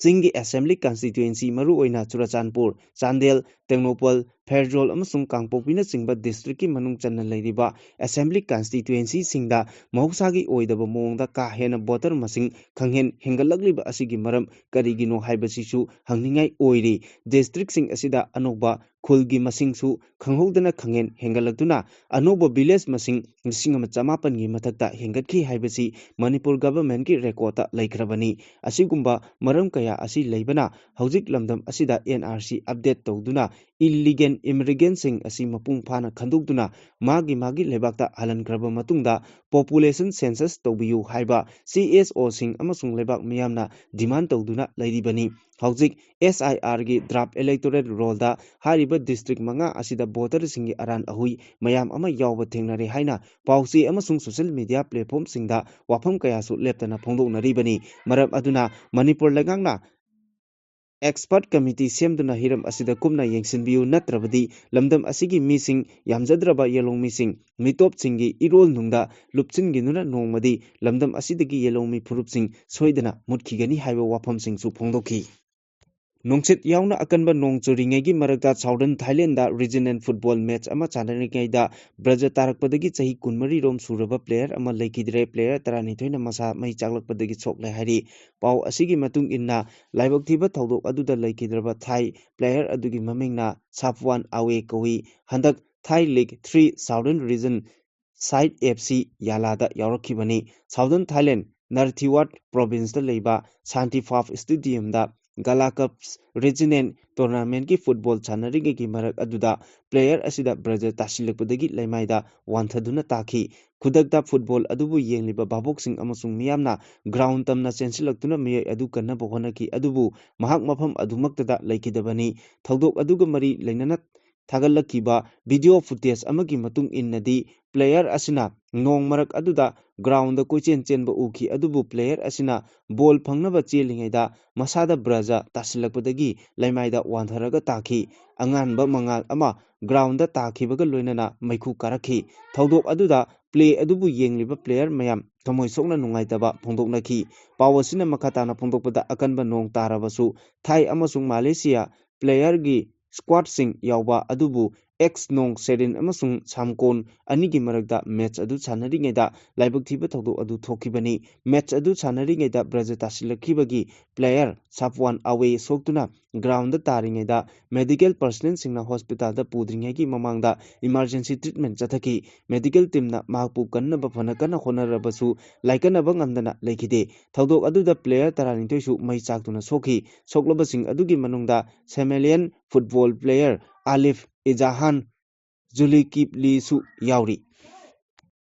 ꯆꯤꯡꯒꯤ ꯑꯦꯁꯦꯝꯕ꯭ꯂꯤ ꯀꯟꯁꯇꯤꯇ꯭ꯌꯨꯑꯦꯟꯁꯤ ꯃꯔꯨꯑꯣꯏꯅ ꯆꯨꯔꯆꯥꯟꯄꯨꯔ, ꯆꯥꯟꯗꯦꯜ, ꯇꯦꯡꯅꯧꯄꯜ, ꯐꯦꯔꯖꯣꯜ ꯑꯃꯁꯨꯡ ꯀꯥꯡꯄꯣꯛꯄꯤꯅꯆꯤꯡꯕ ꯗꯤꯁꯇ꯭ꯔꯤꯛꯀꯤ ꯃꯅꯨꯡ ꯆꯟꯅ ꯂꯩꯔꯤꯕ ꯑꯦꯁꯦꯝꯕ꯭ꯂꯤ ꯀꯟꯁꯇꯤꯇ꯭ꯌꯨꯑꯦꯟꯁꯤꯁꯤꯡꯗ ꯃꯍꯧꯁꯥꯒꯤ ꯑꯣꯏꯗꯕ ꯃꯑꯣꯡꯗ ꯀꯥ ꯍꯦꯟꯅ ꯚꯣꯇꯔ ꯃꯁꯤꯡ ꯈꯪꯍꯦꯟ ꯍꯦꯟꯒꯠꯂꯛꯂꯤꯕ ꯑꯁꯤꯒꯤ ꯃꯔꯝ ꯀꯔꯤꯒꯤꯅꯣ ꯍꯥꯏꯕꯁꯤꯁꯨ ꯍꯪꯅꯤꯡꯉꯥꯏ ꯑꯣꯏꯔꯤ꯫ ꯗꯤꯁꯇ꯭ꯔꯤꯛꯁꯤꯡ ꯑꯁꯤꯗ ꯑꯅꯧꯕ ꯈꯨꯜꯒꯤ ꯃꯁꯤꯡꯁꯨ ꯈꯪꯍꯧꯗꯅ ꯈꯪꯍꯦꯟ ꯍꯦꯟꯒꯠꯂꯛꯇꯨꯅ ꯑꯅꯧꯕ ꯚꯤꯂꯦꯖ ꯃꯁꯤꯡ 1,900ꯒꯤ ꯃꯊꯛꯇ ꯍꯦꯟꯒꯠꯈꯤ ꯍꯥꯏꯕꯁꯤ ꯃꯅꯤꯄꯨꯔ ꯒꯚꯔꯟꯃꯦꯟꯠꯀꯤ ꯔꯦꯀꯣꯔꯗꯇ ꯂꯩꯈ꯭ꯔꯕꯅꯤ꯫ ꯑꯁꯤꯒꯨꯝꯕ ꯃꯔꯝ ꯀꯌꯥ ꯑꯁꯤ ꯂꯩꯕꯅ ꯍꯧꯖꯤꯛ ꯂꯝꯗꯝ ꯑꯁꯤꯗ NRC ꯑꯞꯗꯦꯠ ꯇꯧꯗꯨꯅ ꯏꯜꯂꯤꯒꯦꯜ ꯏꯃꯤꯒ꯭ꯔꯦꯟꯠꯁꯤꯡ ꯑꯁꯤ ꯃꯄꯨꯡ ꯐꯥꯅ ꯈꯪꯗꯣꯛꯇꯨꯅ ꯃꯥꯒꯤ ꯂꯩꯕꯥꯛꯇ ꯍꯜꯍꯟꯈ꯭ꯔꯕ ꯃꯇꯨꯡꯗ ꯄꯣꯄꯨꯂꯦꯁꯟ ꯁꯦꯟꯁꯁ ꯇꯧꯕꯤꯌꯨ ꯍꯥꯏꯕ CSOꯁꯤꯡ ꯑꯃꯁꯨꯡ ꯂꯩꯕꯥꯛ ꯃꯤꯌꯥꯝꯅ ꯗꯤꯃꯥꯟ ꯇꯧꯗꯨꯅ ꯂꯩꯔꯤꯕꯅꯤ꯫ ꯍꯧꯖꯤꯛ SIRꯒꯤ ꯗ꯭ꯔꯥꯐꯠ ꯏꯂꯦꯛꯇꯣꯔꯦꯜ ꯔꯣꯜꯗ ꯍꯥꯏꯔꯤꯕ ꯗꯤꯁꯇ꯭ꯔꯤꯛ 5 ꯑꯁꯤꯗ ꯚꯣꯇꯔꯁꯤꯡꯒꯤ ꯑꯔꯥꯟ ꯑꯍꯨꯏ ꯃꯌꯥꯝ ꯑꯃ ꯌꯥꯎꯕ ꯊꯦꯡꯅꯔꯦ ꯍꯥꯏꯅ ꯄꯥꯎꯆꯦ ꯑꯃꯁꯨꯡ ꯁꯣꯁꯤꯌꯦꯜ ꯃꯤꯗꯤꯌꯥ ꯄ꯭ꯂꯦꯠꯐꯣꯔꯝꯁꯤꯡꯗ ꯋꯥꯐꯝ ꯀꯌꯥꯁꯨ ꯂꯦꯞꯇꯅ ꯐꯣꯡꯗꯣꯛꯅꯔꯤꯕꯅꯤ꯫ ꯃꯔꯝ ꯑꯗꯨꯅ ꯃꯅꯤꯄꯨꯔ ꯂꯩꯉꯥꯛꯅ ꯑꯦꯛꯁꯄꯔꯠ ꯀꯃꯤꯇꯤ ꯁꯦꯝꯗꯨꯅ ꯍꯤꯔꯝ ꯑꯁꯤꯗ ꯀꯨꯞꯅ ꯌꯦꯡꯁꯤꯟꯕꯤꯌꯨ, ꯅꯠꯇ꯭ꯔꯕꯗꯤ ꯂꯝꯗꯝ ꯑꯁꯤꯒꯤ ꯃꯤꯁꯤꯡ ꯌꯥꯝꯖꯗ꯭ꯔꯕ ꯌꯦꯜꯂꯣꯡꯃꯤꯁꯤꯡ ꯃꯤꯇꯣꯞꯁꯤꯡꯒꯤ ꯏꯔꯣꯜꯅꯨꯡꯗ ꯂꯨꯞꯁꯤꯟꯈꯤꯗꯨꯅ ꯅꯣꯡꯃꯗꯤ ꯂꯝꯗꯝ ꯑꯁꯤꯗꯒꯤ ꯌꯦꯜꯂꯣꯡꯃꯤ ꯐꯨꯔꯨꯞꯁꯤꯡ ꯁꯣꯏꯗꯅ ꯃꯨꯠꯈꯤꯒꯅꯤ ꯍꯥꯏꯕ ꯋꯥꯐꯝꯁꯤꯡꯁꯨ ꯐꯣꯡꯗꯣꯛꯈꯤ꯫ ꯅꯨꯡꯁꯤꯠ ꯌꯥꯎꯅ ꯑꯀꯟꯕ ꯅꯣꯡ ꯆꯨꯔꯤꯉꯩꯒꯤ ꯃꯔꯛꯇ southern Thailand regional football match ꯑꯃ ꯁꯥꯟꯅꯔꯤꯉꯩꯗ ꯕ꯭ꯔꯖ ꯇꯥꯔꯛꯄꯗꯒꯤ ꯆꯍꯤ 23ꯔꯣꯝ ꯁꯨꯔꯕ ꯄ꯭ꯂꯦꯌꯔ ꯑꯃ ꯂꯩꯈꯤꯗ꯭ꯔꯦ꯫ ꯄ꯭ꯂꯦꯌꯔ 12ꯅ ꯃꯁꯥ ꯃꯩ ꯆꯥꯛꯂꯛꯄꯗꯒꯤ ꯁꯣꯛꯂꯦ ꯍꯥꯏꯔꯤ꯫ ꯄꯥꯎ ꯑꯁꯤꯒꯤ ꯃꯇꯨꯡ ꯏꯟꯅ ꯂꯥꯏꯕꯛ ꯊꯤꯕ ꯊꯧꯗꯣꯛ ꯑꯗꯨꯗ ꯂꯩꯈꯤꯗ꯭ꯔꯕ ꯊꯥꯏ ꯄ꯭ꯂꯦꯌꯔ ꯑꯗꯨꯒꯤ ꯃꯃꯤꯡꯅ ꯁꯥꯞꯋꯥꯟ ꯑꯥꯋꯦ ꯀꯧꯏ꯫ ꯍꯟꯗꯛ ꯊꯥꯏ ꯂꯤꯒ 3 ꯁꯥꯎꯗꯔꯟ ꯔꯤꯖꯟ ꯁꯥꯏꯠ FC ꯌꯥꯂꯥꯗ ꯌꯥꯎꯔꯛꯈꯤꯕꯅꯤ꯫ ꯁꯥꯎꯗꯔꯟ ꯊꯥꯏꯂꯦꯟ ꯅꯔꯊꯤꯋꯥꯔꯠ ꯄ꯭ꯔꯣꯚꯤꯟꯁꯇ ꯂꯩꯕ ꯁꯥꯟꯇꯤꯐꯥꯞ ꯁ꯭ꯇꯦꯗꯤꯌꯝꯗ ꯒꯥꯂꯥ ꯀꯞꯁ ꯔꯤꯖꯅꯦꯜ ꯇꯣꯔꯅꯥꯃꯦꯟꯠꯀꯤ ꯐꯨꯠꯕꯣꯜ ꯁꯥꯟꯅꯔꯤꯉꯩꯒꯤ ꯃꯔꯛ ꯑꯗꯨꯗ ꯄ꯭ꯂꯦꯌꯔ ꯑꯁꯤꯗ ꯕ꯭ꯔꯖ ꯇꯥꯁꯤꯜꯂꯛꯄꯗꯒꯤ ꯂꯩꯃꯥꯏꯗ ꯋꯥꯟꯊꯗꯨꯅ ꯇꯥꯈꯤ꯫ ꯈꯨꯗꯛꯇ ꯐꯨꯠꯕꯣꯜ ꯑꯗꯨꯕꯨ ꯌꯦꯡꯂꯤꯕ ꯚꯥꯕꯣꯛꯁꯤꯡ ꯑꯃꯁꯨꯡ ꯃꯤꯌꯥꯝꯅ ꯒ꯭ꯔꯥꯎꯟ ꯇꯝꯅ ꯆꯦꯟꯁꯤꯜꯂꯛꯇꯨꯅ ꯃꯤꯑꯣꯏ ꯑꯗꯨ ꯀꯟꯅꯕ ꯍꯣꯠꯅꯈꯤ, ꯑꯗꯨꯕꯨ ꯃꯍꯥꯛ ꯃꯐꯝ ꯑꯗꯨꯃꯛꯇꯗ ꯂꯩꯈꯤꯗꯕꯅꯤ꯫ ꯊꯧꯗꯣꯛ ꯑꯗꯨꯒ ꯃꯔꯤ ꯂꯩꯅꯅ ꯊꯥꯒꯠꯂꯛꯈꯤꯕ ꯚꯤꯗꯤꯑꯣ ꯐꯨꯇꯦꯖ ꯑꯃꯒꯤ ꯃꯇꯨꯡ ꯏꯟꯅꯗꯤ ꯄ꯭ꯂꯦꯌꯔ ꯑꯁꯤꯅ ꯅꯣꯡ ꯃꯔꯛ ꯑꯗꯨꯗ ꯒ꯭ꯔꯥꯎꯟꯗ ꯀꯣꯏꯆꯦꯟ ꯆꯦꯟꯕ ꯎꯈꯤ, ꯑꯗꯨꯕꯨ ꯄ꯭ꯂꯦꯌꯔ ꯑꯁꯤꯅ ꯕꯣꯜ ꯐꯪꯅꯕ ꯆꯦꯜꯂꯤꯉꯩꯗ ꯃꯁꯥꯗ ꯕ꯭ꯔꯖ ꯇꯥꯁꯤꯜꯂꯛꯄꯗꯒꯤ ꯂꯩꯃꯥꯏꯗ ꯋꯥꯟꯊꯔꯒ ꯇꯥꯈꯤ꯫ ꯑꯉꯥꯟꯕ ꯃꯉꯥꯜ ꯑꯃ ꯒ꯭ꯔꯥꯎꯟꯗ ꯇꯥꯈꯤꯕꯒ ꯂꯣꯏꯅꯅ ꯃꯩꯈꯨ ꯀꯥꯔꯛꯈꯤ꯫ ꯊꯧꯗꯣꯛ ꯑꯗꯨꯗ ꯄ꯭ꯂꯦ ꯑꯗꯨꯕꯨ ꯌꯦꯡꯂꯤꯕ ꯄ꯭ꯂꯦꯌꯔ ꯃꯌꯥꯝ ꯊꯃꯣꯏ ꯁꯣꯛꯅ ꯅꯨꯡꯉꯥꯏꯇꯕ ꯐꯣꯡꯗꯣꯛꯅꯈꯤ꯫ ꯄꯥꯎ ꯑꯁꯤꯅ ꯃꯈꯥ ꯇꯥꯅ ꯐꯣꯡꯗꯣꯛꯄꯗ ꯑꯀꯟꯕ ꯅꯣꯡ ꯇꯥꯔꯕꯁꯨ ꯊꯥꯏ ꯑꯃꯁꯨꯡ ꯃꯂꯦꯁꯤꯌꯥ ꯄ꯭ꯂꯦꯌꯔꯒꯤ ꯁ꯭ꯀ꯭ꯋꯥꯗꯁꯤꯡ ꯌꯥꯎꯕ, ꯑꯗꯨꯕꯨ ꯅꯣꯡ ꯁꯦꯔꯤꯟ ꯑꯃꯁꯨꯡ ꯁꯥꯝꯀꯣꯟ ꯑꯅꯤꯒꯤ ꯃꯔꯛꯇ ꯃꯦꯆ ꯑꯗꯨ ꯁꯥꯟꯅꯔꯤꯉꯩꯗ ꯂꯥꯏꯕꯛ ꯊꯤꯕ ꯊꯧꯗꯣꯛ ꯑꯗꯨ ꯊꯣꯛꯈꯤꯕꯅꯤ꯫ ꯃꯦꯆ ꯑꯗꯨ ꯁꯥꯟꯅꯔꯤꯉꯩꯗ ꯕ꯭ꯔꯖ ꯇꯥꯁꯤꯜꯂꯛꯈꯤꯕꯒꯤ ꯄ꯭ꯂꯦꯌꯔ ꯁꯥꯞꯋꯥꯟ ꯑꯥꯋꯦ ꯁꯣꯛꯇꯨꯅ ꯒ꯭ꯔꯥꯎꯟꯗ ꯇꯥꯔꯤꯉꯩꯗ ꯃꯦꯗꯤꯀꯦꯜ ꯄꯔꯁꯅꯦꯜꯁꯤꯡꯅ ꯍꯣꯁꯄꯤꯇꯥꯜꯗ ꯄꯨꯗ꯭ꯔꯤꯉꯩꯒꯤ ꯃꯃꯥꯡꯗ ꯏꯃꯥꯔꯖꯦꯟꯁꯤ ꯇ꯭ꯔꯤꯠꯃꯦꯟꯠ ꯆꯠꯊꯈꯤ꯫ ꯃꯦꯗꯤꯀꯦꯜ ꯇꯤꯝꯅ ꯃꯍꯥꯛꯄꯨ ꯀꯟꯅꯕ ꯐꯅ ꯀꯟꯅ ꯍꯣꯠꯅꯔꯕꯁꯨ ꯂꯥꯏꯀꯠꯅꯕ ꯉꯝꯗꯅ ꯂꯩꯈꯤꯗꯦ꯫ ꯊꯧꯗꯣꯛ ꯑꯗꯨꯗ ꯄ꯭ꯂꯦꯌꯔ 12ꯁꯨ ꯃꯩ ꯆꯥꯛꯇꯨꯅ ꯁꯣꯛꯈꯤ꯫ ꯁꯣꯛꯂꯕꯁꯤꯡ ꯑꯗꯨꯒꯤ ꯃꯅꯨꯡꯗ ꯁꯣꯃꯥꯂꯤꯌꯟ ꯐꯨꯠꯕꯣꯜ ꯄ꯭ꯂꯦꯌꯔ ꯑꯥꯂꯤꯐ ꯏꯖꯥꯍꯥꯟ ꯖꯨꯜꯀꯤꯞꯂꯤꯁꯨ ꯌꯥꯎꯔꯤ꯫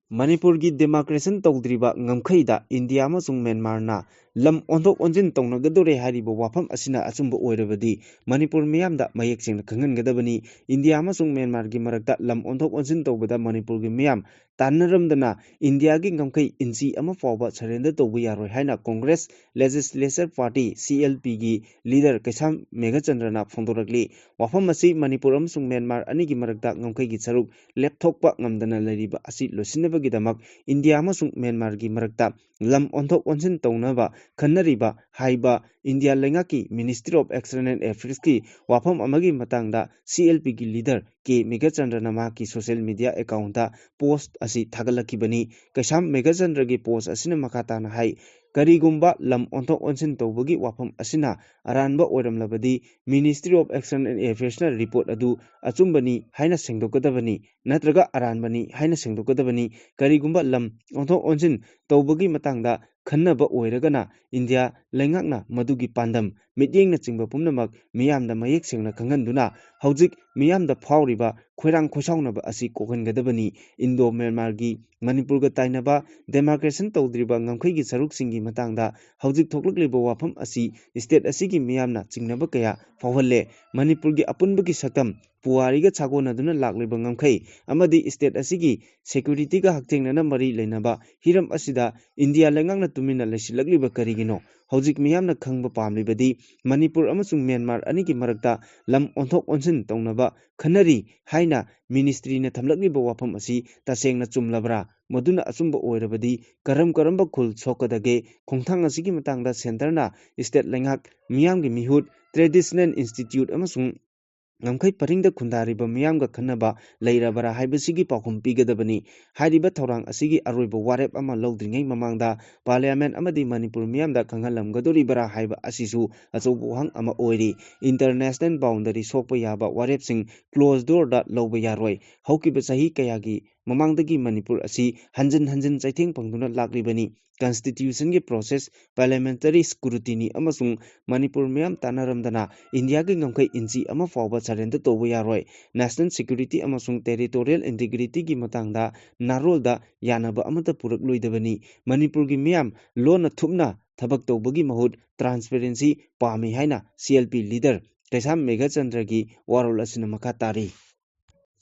ꯃꯅꯤꯄꯨꯔꯒꯤ ꯗꯤꯃꯥꯔꯀꯦꯁꯟ ꯇꯧꯗ꯭ꯔꯤꯕ ꯉꯝꯈꯩꯗ ꯏꯟꯗꯤꯌꯥ ꯑꯃꯁꯨꯡ ꯃ꯭ꯌꯥꯟꯃꯥꯔꯅ ꯂꯝ ꯑꯣꯟꯊꯣꯛ ꯑꯣꯟꯁꯤꯟ ꯇꯧꯅꯒꯗꯣꯔꯦ ꯍꯥꯏꯔꯤꯕ ꯋꯥꯐꯝ ꯑꯁꯤꯅ ꯑꯆꯨꯝꯕ ꯑꯣꯏꯔꯕꯗꯤ ꯃꯅꯤꯄꯨꯔ ꯃꯤꯌꯥꯝꯗ ꯃꯌꯦꯛ ꯁꯦꯡꯅ ꯈꯪꯍꯟꯒꯗꯕꯅꯤ꯫ ꯏꯟꯗꯤꯌꯥ ꯑꯃꯁꯨꯡ ꯃ꯭ꯌꯥꯟꯃꯥꯔꯒꯤ ꯃꯔꯛꯇ ꯂꯝ ꯑꯣꯟꯊꯣꯛ ꯑꯣꯟꯁꯤꯟ ꯇꯧꯕꯗ ꯃꯅꯤꯄꯨꯔꯒꯤ ꯃꯤꯌꯥꯝ ꯇꯥꯟꯅꯔꯝꯗꯅ ꯏꯟꯗꯤꯌꯥꯒꯤ ꯉꯝꯈꯩ ꯏꯟꯆꯤ ꯑꯃ ꯐꯥꯎꯕ ꯁꯔꯦꯟꯗꯔ ꯇꯧꯕ ꯌꯥꯔꯣꯏ ꯍꯥꯏꯅ ꯀꯣꯡꯒ꯭ꯔꯦꯁ ꯂꯦꯖꯤꯁꯂꯦꯆꯔ ꯄꯥꯔꯇꯤ CLPꯒꯤ ꯂꯤꯗꯔ ꯀꯩꯁꯥꯝ ꯃꯦꯘꯆꯟꯗ꯭ꯔꯅ ꯐꯣꯡꯗꯣꯔꯛꯂꯤ꯫ ꯋꯥꯐꯝ ꯑꯁꯤ ꯃꯅꯤꯄꯨꯔ ꯑꯃꯁꯨꯡ ꯃ꯭ꯌꯥꯟꯃꯥꯔ ꯑꯅꯤꯒꯤ ꯃꯔꯛꯇ ꯉꯝꯈꯩꯒꯤ ꯁꯔꯨꯛ ꯂꯦꯞꯊꯣꯛꯄ ꯉꯝꯗꯅ ꯂꯩꯔꯤꯕ ꯑꯁꯤ ꯂꯣꯏꯁꯤꯟꯅꯕꯒꯤꯗꯃꯛ ꯏꯟꯗꯤꯌꯥ ꯑꯃꯁꯨꯡ ꯃ꯭ꯌꯥꯟꯃꯥꯔꯒꯤ ꯃꯔꯛꯇ ꯂꯝ ꯑꯣꯟꯊꯣꯛ ꯑꯣꯟꯁꯤन ꯇꯧꯅꯕ ꯈꯟꯅꯔꯤꯕ ꯍꯥꯏꯕ ꯏꯟꯗꯤꯌꯥ ꯂꯩꯉꯥꯛꯀꯤ ꯃꯤꯅꯤꯁꯇ꯭ꯔꯤ ꯑꯣꯐ ꯑꯦꯛꯁꯇꯔꯅꯦꯜ ꯑꯦꯐꯤꯌꯔꯁꯀꯤ ꯋꯥꯐꯝ ꯑꯃꯒꯤ ꯃꯇꯥꯡꯗ CLPꯒꯤ ꯂꯤꯗꯔ ꯀꯦ ꯃꯦꯘꯆꯟꯗ꯭ꯔꯅ ꯃꯍꯥꯛꯀꯤ ꯁꯣꯁꯤꯌꯦꯜ ꯃꯤꯗꯤꯌꯥ ꯑꯦꯀꯥꯎꯟꯠꯇ ꯄꯣꯁꯠ ꯑꯁꯤ ꯊꯥꯒꯠꯂꯛꯈꯤꯕꯅꯤ꯫ ꯀꯩꯁꯥꯝ ꯃꯦꯘꯆꯟꯗ꯭ꯔꯒꯤ ꯄꯣꯁꯠ ꯑꯁꯤꯅ ꯃꯈꯥ ꯇꯥꯅ ꯍꯥꯏ ꯀꯔꯤꯒꯨꯝꯕ ꯂꯝ ꯑꯣꯟꯊꯣꯛ ꯑꯣꯟꯁꯤꯟ ꯇꯧꯕꯒꯤ ꯋꯥꯐꯝ ꯑꯁꯤꯅ ꯑꯔꯥꯟꯕ ꯑꯣꯏꯔꯝꯂꯕꯗꯤ ꯃꯤꯅꯤꯁꯇ꯭ꯔꯤ ꯑꯣꯐ ꯑꯦꯛꯁꯇꯔꯅꯦꯜ ꯑꯦꯐꯤꯌꯔꯁꯅ ꯔꯤꯄꯣꯔꯠ ꯑꯗꯨ ꯑꯆꯨꯝꯕꯅꯤ ꯍꯥꯏꯅ ꯁꯦꯡꯗꯣꯛꯀꯗꯕꯅꯤ ꯅꯠꯇ꯭ꯔꯒ ꯑꯔꯥꯟꯕꯅꯤ ꯍꯥꯏꯅ ꯁꯦꯡꯗꯣꯛꯀꯗꯕꯅꯤ꯫ ꯀꯔꯤꯒꯨꯝꯕ ꯂꯝ ꯑꯣꯟꯊꯣꯛ ꯑꯣꯟꯁꯤꯟ ꯇꯧꯕꯒꯤ ꯃꯇꯥꯡꯗ खन्नबा ओइरगना इंडिया लेंगाकना मदुगी पांडम मित्येंगना चिंबा पुमनमक मियामदा मयेक सेंगना खंगनदुना हौजिक मियामदा फावरिबा खोइरांग खोसावनबा असि कोहनगदबनी इंडो म्यांमारगी मणिपुरगा ताइनबा डेमार्केशन तौद्रिबा ngamkhaiगी सरुकसिंगी matangda हौजिक थोकलक्लिबा वाफम असि स्टेट असिगी मियामना चिंगनबा कया फावहल्ले मणिपुरगी अपुनबगी सकम पुवारीगा छागोनदुना लाक्लिबा ngamkhai amadi स्टेट असिगी securityga haktengnana mari leinaba hiram asida India लेंगाकना तुमिना लेसिलक्लिबा करिगिनो हौजिक मियामना खंगबा पामलिबदी मणिपुर अमसुंग म्यांमार अनिगी मरक्ता लम ओंथोक ओंसिन तौनबा खनरी हाइना मिनिस्ट्रीना थमलक्लिबा वाफम असि तसेंगना चुमलबरा मदुना अचुंबा ओइरबदी करम खुल सोकदगे खोंथांग असिगी मतंगदा सेंटरना स्टेट लेंगाक मियामगी मिहुत ट्रेडिशनल इंस्टीट्यूट अमसुंग ngамkhai paringda khundarib miyamga khanaba leirabara haibasigi pakhum pigadabani hairiba thorang asigi aroiba warep ama lodringai mamangda parliament amadi manipur miyamda khanghalamgadoribara haiba asisu achobu hang ama oiri international boundary sokpa yaba warep sing close door da loba yaroi haukiba sahi kayagi mamangdagi manipur asi hanjin chaitheng pangduna lakribani constitution की process parliamentary scrutiny अमसुंग मणिपुर मियाम तानारमदना India की ngamkhai इंची अमा फावबा surrender तोबा यारोय national security अमसुंग territorial integrity की मतंगदा नारोलदा यानबा अमता पुरक लोइदबनी मणिपुर की मियाम लोना थुपना थबक तोबगी महूत transparency पामी हाइना CLP leader कैसाम मेघाचंद्र की वारोल असिना मखा तारी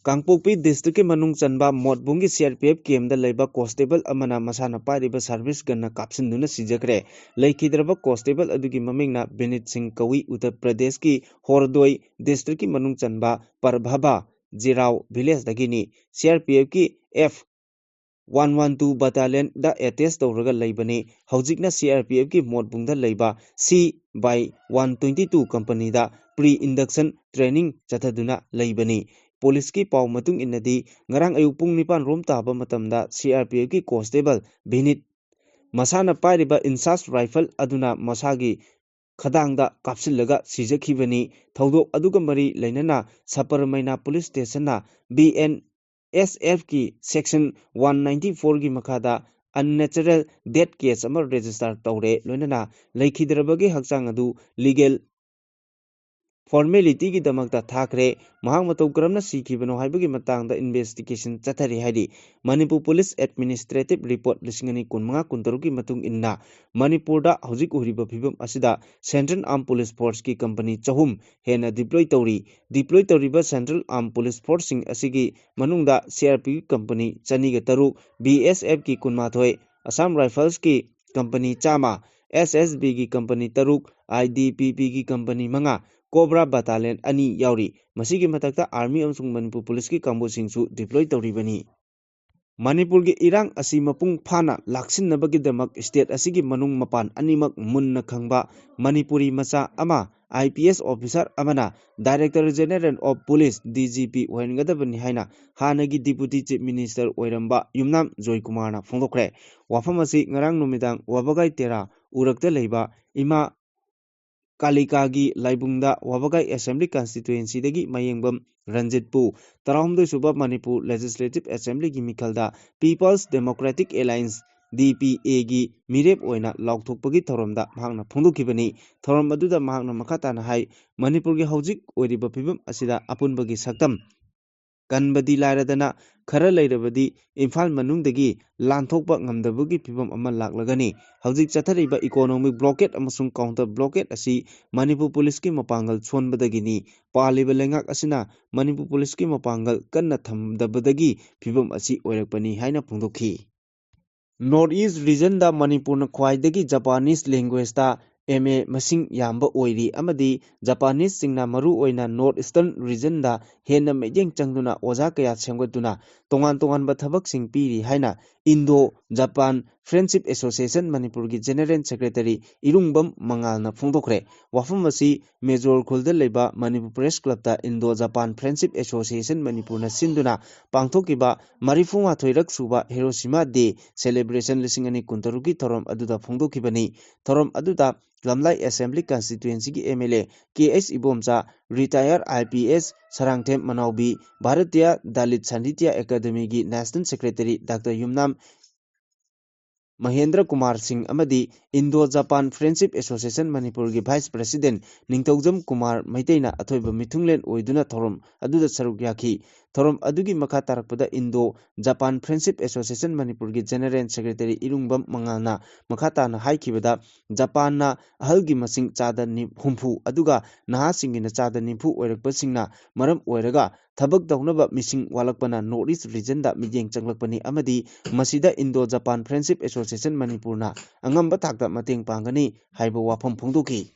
कांगपोकपी डिस्ट्रिक्ट के मनुंग चनबा मोटबुंगी CRPF केमदा लेबा कांस्टेबल अमना मसाना पारिबा सर्विस गन्ना कापसिनदुना सिजखरे लेखिद्रबा कांस्टेबल अदुगी ममिंगना बेनित सिंह कवी उत्तर प्रदेश की होरदोई डिस्ट्रिक्ट की मनुंग चनबा परभाबा जिराव विलेज दगिनी CRPF की F112 battalion da attest tawraga leibani hawjikna CRPF की मोटबुंगदा लेबा C/122 कंपनी दा प्री इंडक्शन ट्रेनिंग चथदुना लेibani पुलिस की पाव मतुंग इनदी ngarang ayuk pung 9 rom taba matamda CRPF की कांस्टेबल बिनित मसाना पारिबा इंसास राइफल अदुना मसागी खदांगदा कापसिलगा सिजखिबनी थौदोक अदुगा मरी लेनना सपरमैना पुलिस स्टेशनना BNSF की सेक्शन 194 की मखादा unnatural death case अमर register तौरे लोनना लेखिद्रबगे हक्चांग अदु legal formality की दमकता थाखरे महांग मतौ करमना सीखिबनो हाइबगी मतंगदा इन्वेस्टिगेशन चथरी हाइदि मणिपुर पुलिस एडमिनिस्ट्रेटिव रिपोर्ट लिसिंगनी 15 की मतुंग इन्ना मणिपुरदा हौजिक उरिबा फिबम असिदा सेंट्रल आर्म पुलिस फोर्स की कंपनी चहुम हेना डिप्लॉय तौरिबा सेंट्रल आर्म पुलिस फोर्स सिंग असिगी मनुंगदा CRP कंपनी चनीगा तरुक BSF की 19 असम राइफल्स की कंपनी चामा SSB की कंपनी तरुक IDPP की कंपनी मंगा कोबरा बटालियन अनि यावरी मसीगी मतकता आर्मी अमसुंग मणिपुर पुलिस की कांबोसिंगसु डिप्लॉय तौरिबनी मणिपुर की इरांग असि मपुंग फाना लाक्सिनबगिदमक स्टेट असिगी मनुंग मपान अनिमक मुन्ना खंगबा मणिपुरी मचा अमा IPS ऑफिसर अमना director general of police DGP ओहनगदबनी हाइना हानगी डिप्यूटी चीफ मिनिस्टर ओइरंबा युमनाम जॉय कुमारना फोंदोखरे वाफम असि ngarang नुमिदांग वाबगाई तेरा उरक्ता लेबा इमा कालिकागी लाइबुंगदा वाबगाई असेंबली कॉन्स्टिट्यूएंसी दगी मयेंगबम रंजितपु 13 सुबा मणिपुर लेजिस्लेटिव असेंबली की मिखलदा पीपल्स डेमोक्रेटिक अलायंस DPA की मिरेप ओइना लाउथोकपगी थोरमदा महांगना फोंदोखिबनी थोरम अदुदा महांगना मखाताना हाई मणिपुर की हौजिक ओइरिबा फिबम असिदा अपुनबगी सकम कनबदी लायरदना खरा लेरबदी इम्फाल मनुंगदगी लांथोकपा ngamdabagi फिबम अमा लाक्लगनी हौजिक चथरिबा इकोनॉमिक ब्लॉकेट अमसुंग काउंटर ब्लॉकेट असि मणिपुर पुलिस की मपांगल सोनबदगिनी पालिबा लेंगाक असिना मणिपुर पुलिस की मपांगल कन्ना थमदबदगी फिबम असि ओइरकपनी हाइना फोंदोखि नॉर्थ ईस्ट रीजन दा मणिपुर न ख्वाइदगी जापानीज लैंग्वेज दा MA मसिंग याम्बा ओइरी अमदी जापानीज सिंगना मरु ओइना नॉर्थ ईस्टर्न रीजन दा हेना मेजेंग चंगदुना ओजा कया सेमगदुना तोंगान बथबक सिंग पीरी हाइना Indo Japan friendship association Manipur की जनरल सेक्रेटरी इरुंगबम मंगालना फोंदोखरे वाफम असि मेजोर खुलदा लेबा मणिपुर प्रेस क्लब दा Indo Japan friendship association Manipur न सिंदुना पांगथोकिबा 38 सुबा हिरोशिमा डे सेलिब्रेशन 2023 की थोरम अदुदा फोंदोखिबनी थोरम अदुदा लमलाई असेंबली कॉन्स्टिट्यूएंसी की MLA KH Ibomcha retire IPS सरांगथेम मनाउबी भारतीय दलित साहित्य एकेडमी की national secretary doctor Yumnam Mahendra Kumar Singh amadi Indo-Japan Friendship Association Manipur gi Vice President Ningthaujam Kumar Maiteina athoiba mithunglen oiduna thorom aduda saruk yaki thorom adugi makha tarakpada Indo-Japan Friendship Association Manipur gi General Secretary Irungbam Mangalna makha tana haikibada Japan na ahalgi masing chada humpu aduga naha singina chada nimpu oirakpa singna maram oiraga thabak daunaba mising walakpana North East region da mijeng changlakpani amadi masida Indo-Japan Friendship Association Manipur na angamba thakta mateng pangani haiba wafam phongdoki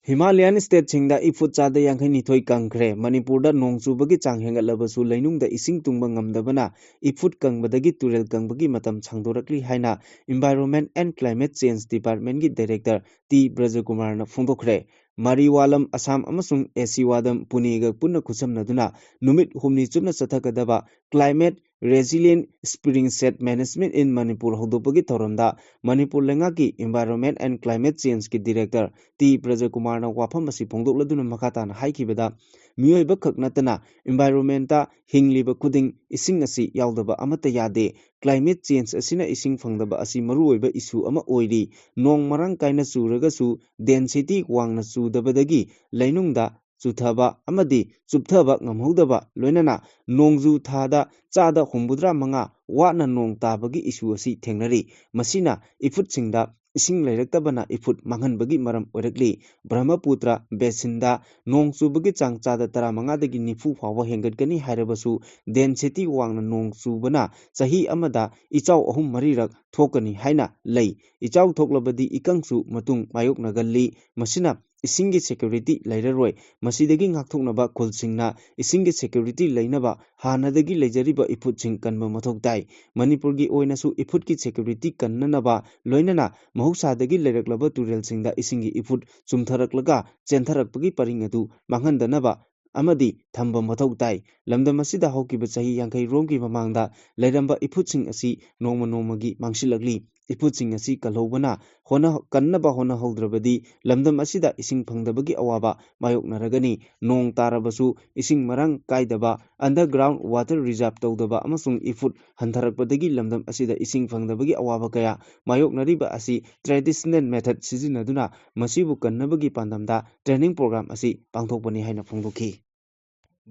Himalayan state singda ifut chada yankhai nithoi kangkhre Manipur da nongchubagi chang hengatlabasu lainungda ising tungba ngamdabana ifut kangbadagi turel kangbagi matam changdorakli haina Environment and Climate Change Department gi Director T Brajakumar na phongdokre Mariwalam Assam amasung AC Wadam Pune ga punna khusamnaduna numit humni chupna chathakadaba Climate Resilient Spring Set Management in Manipur hodopagi thoramda Manipur lengaki Environment and Climate Change ki Director T Brajakumar na wafam asi phongdokladuna makhatana haikibada miyoiba khaknatana environment ta hingliba khuding ising asi yaudaba amata yade climate change asina ising phangdaba asi maruoiba issue ama oiri nong marang kaina churagasu density wangna chudabadagi lainungda chuthaba amadi chupthaba ngamhodaba loinana nongju thada chada humbudra manga wana nong tabagi issue asi thengnari masina ifut singda ising lairaktabana ifut manghanbagi maram oirakli Brahmaputra basinda nong chubagi chang chada tara manga dagi nifu fawa hengatkani hairabasu density wangna nong chubana chahi amada ichau ahum marirak thokani haina lei ichau thoklabadi ikangsu matung mayok nagalli masina isingi security lairaroi masidagi ngakthoknaba khulsingna isingi security lainaba hanadagi leijariba ifutsing kanba mathok dai Manipurgi oinasu ifutki security kannanaba loinana mahausadagi lairaklaba turelsingda isingi ifut chumtharaklaga chentharakpagi paring adu manghandanaba amadi thamba mathok dai lamdam asida hokiba chahi yankai romgi mamangda lairamba ifutsing asi nongma nongmagi mangsilakli ifutsing asi kalhobana hona kannaba hona haudrabadi lamdam asida ising phangdabagi awaba mayoknaragani nong tarabasu ising marang kaidaba underground water reserve tawdaba amasung ifut hantharakpadagi lamdam asida ising phangdabagi awaba kaya mayoknariba asi traditional method sizinaduna masibu kannabagi pandamda training program asi pangthokpani haina phongdokhi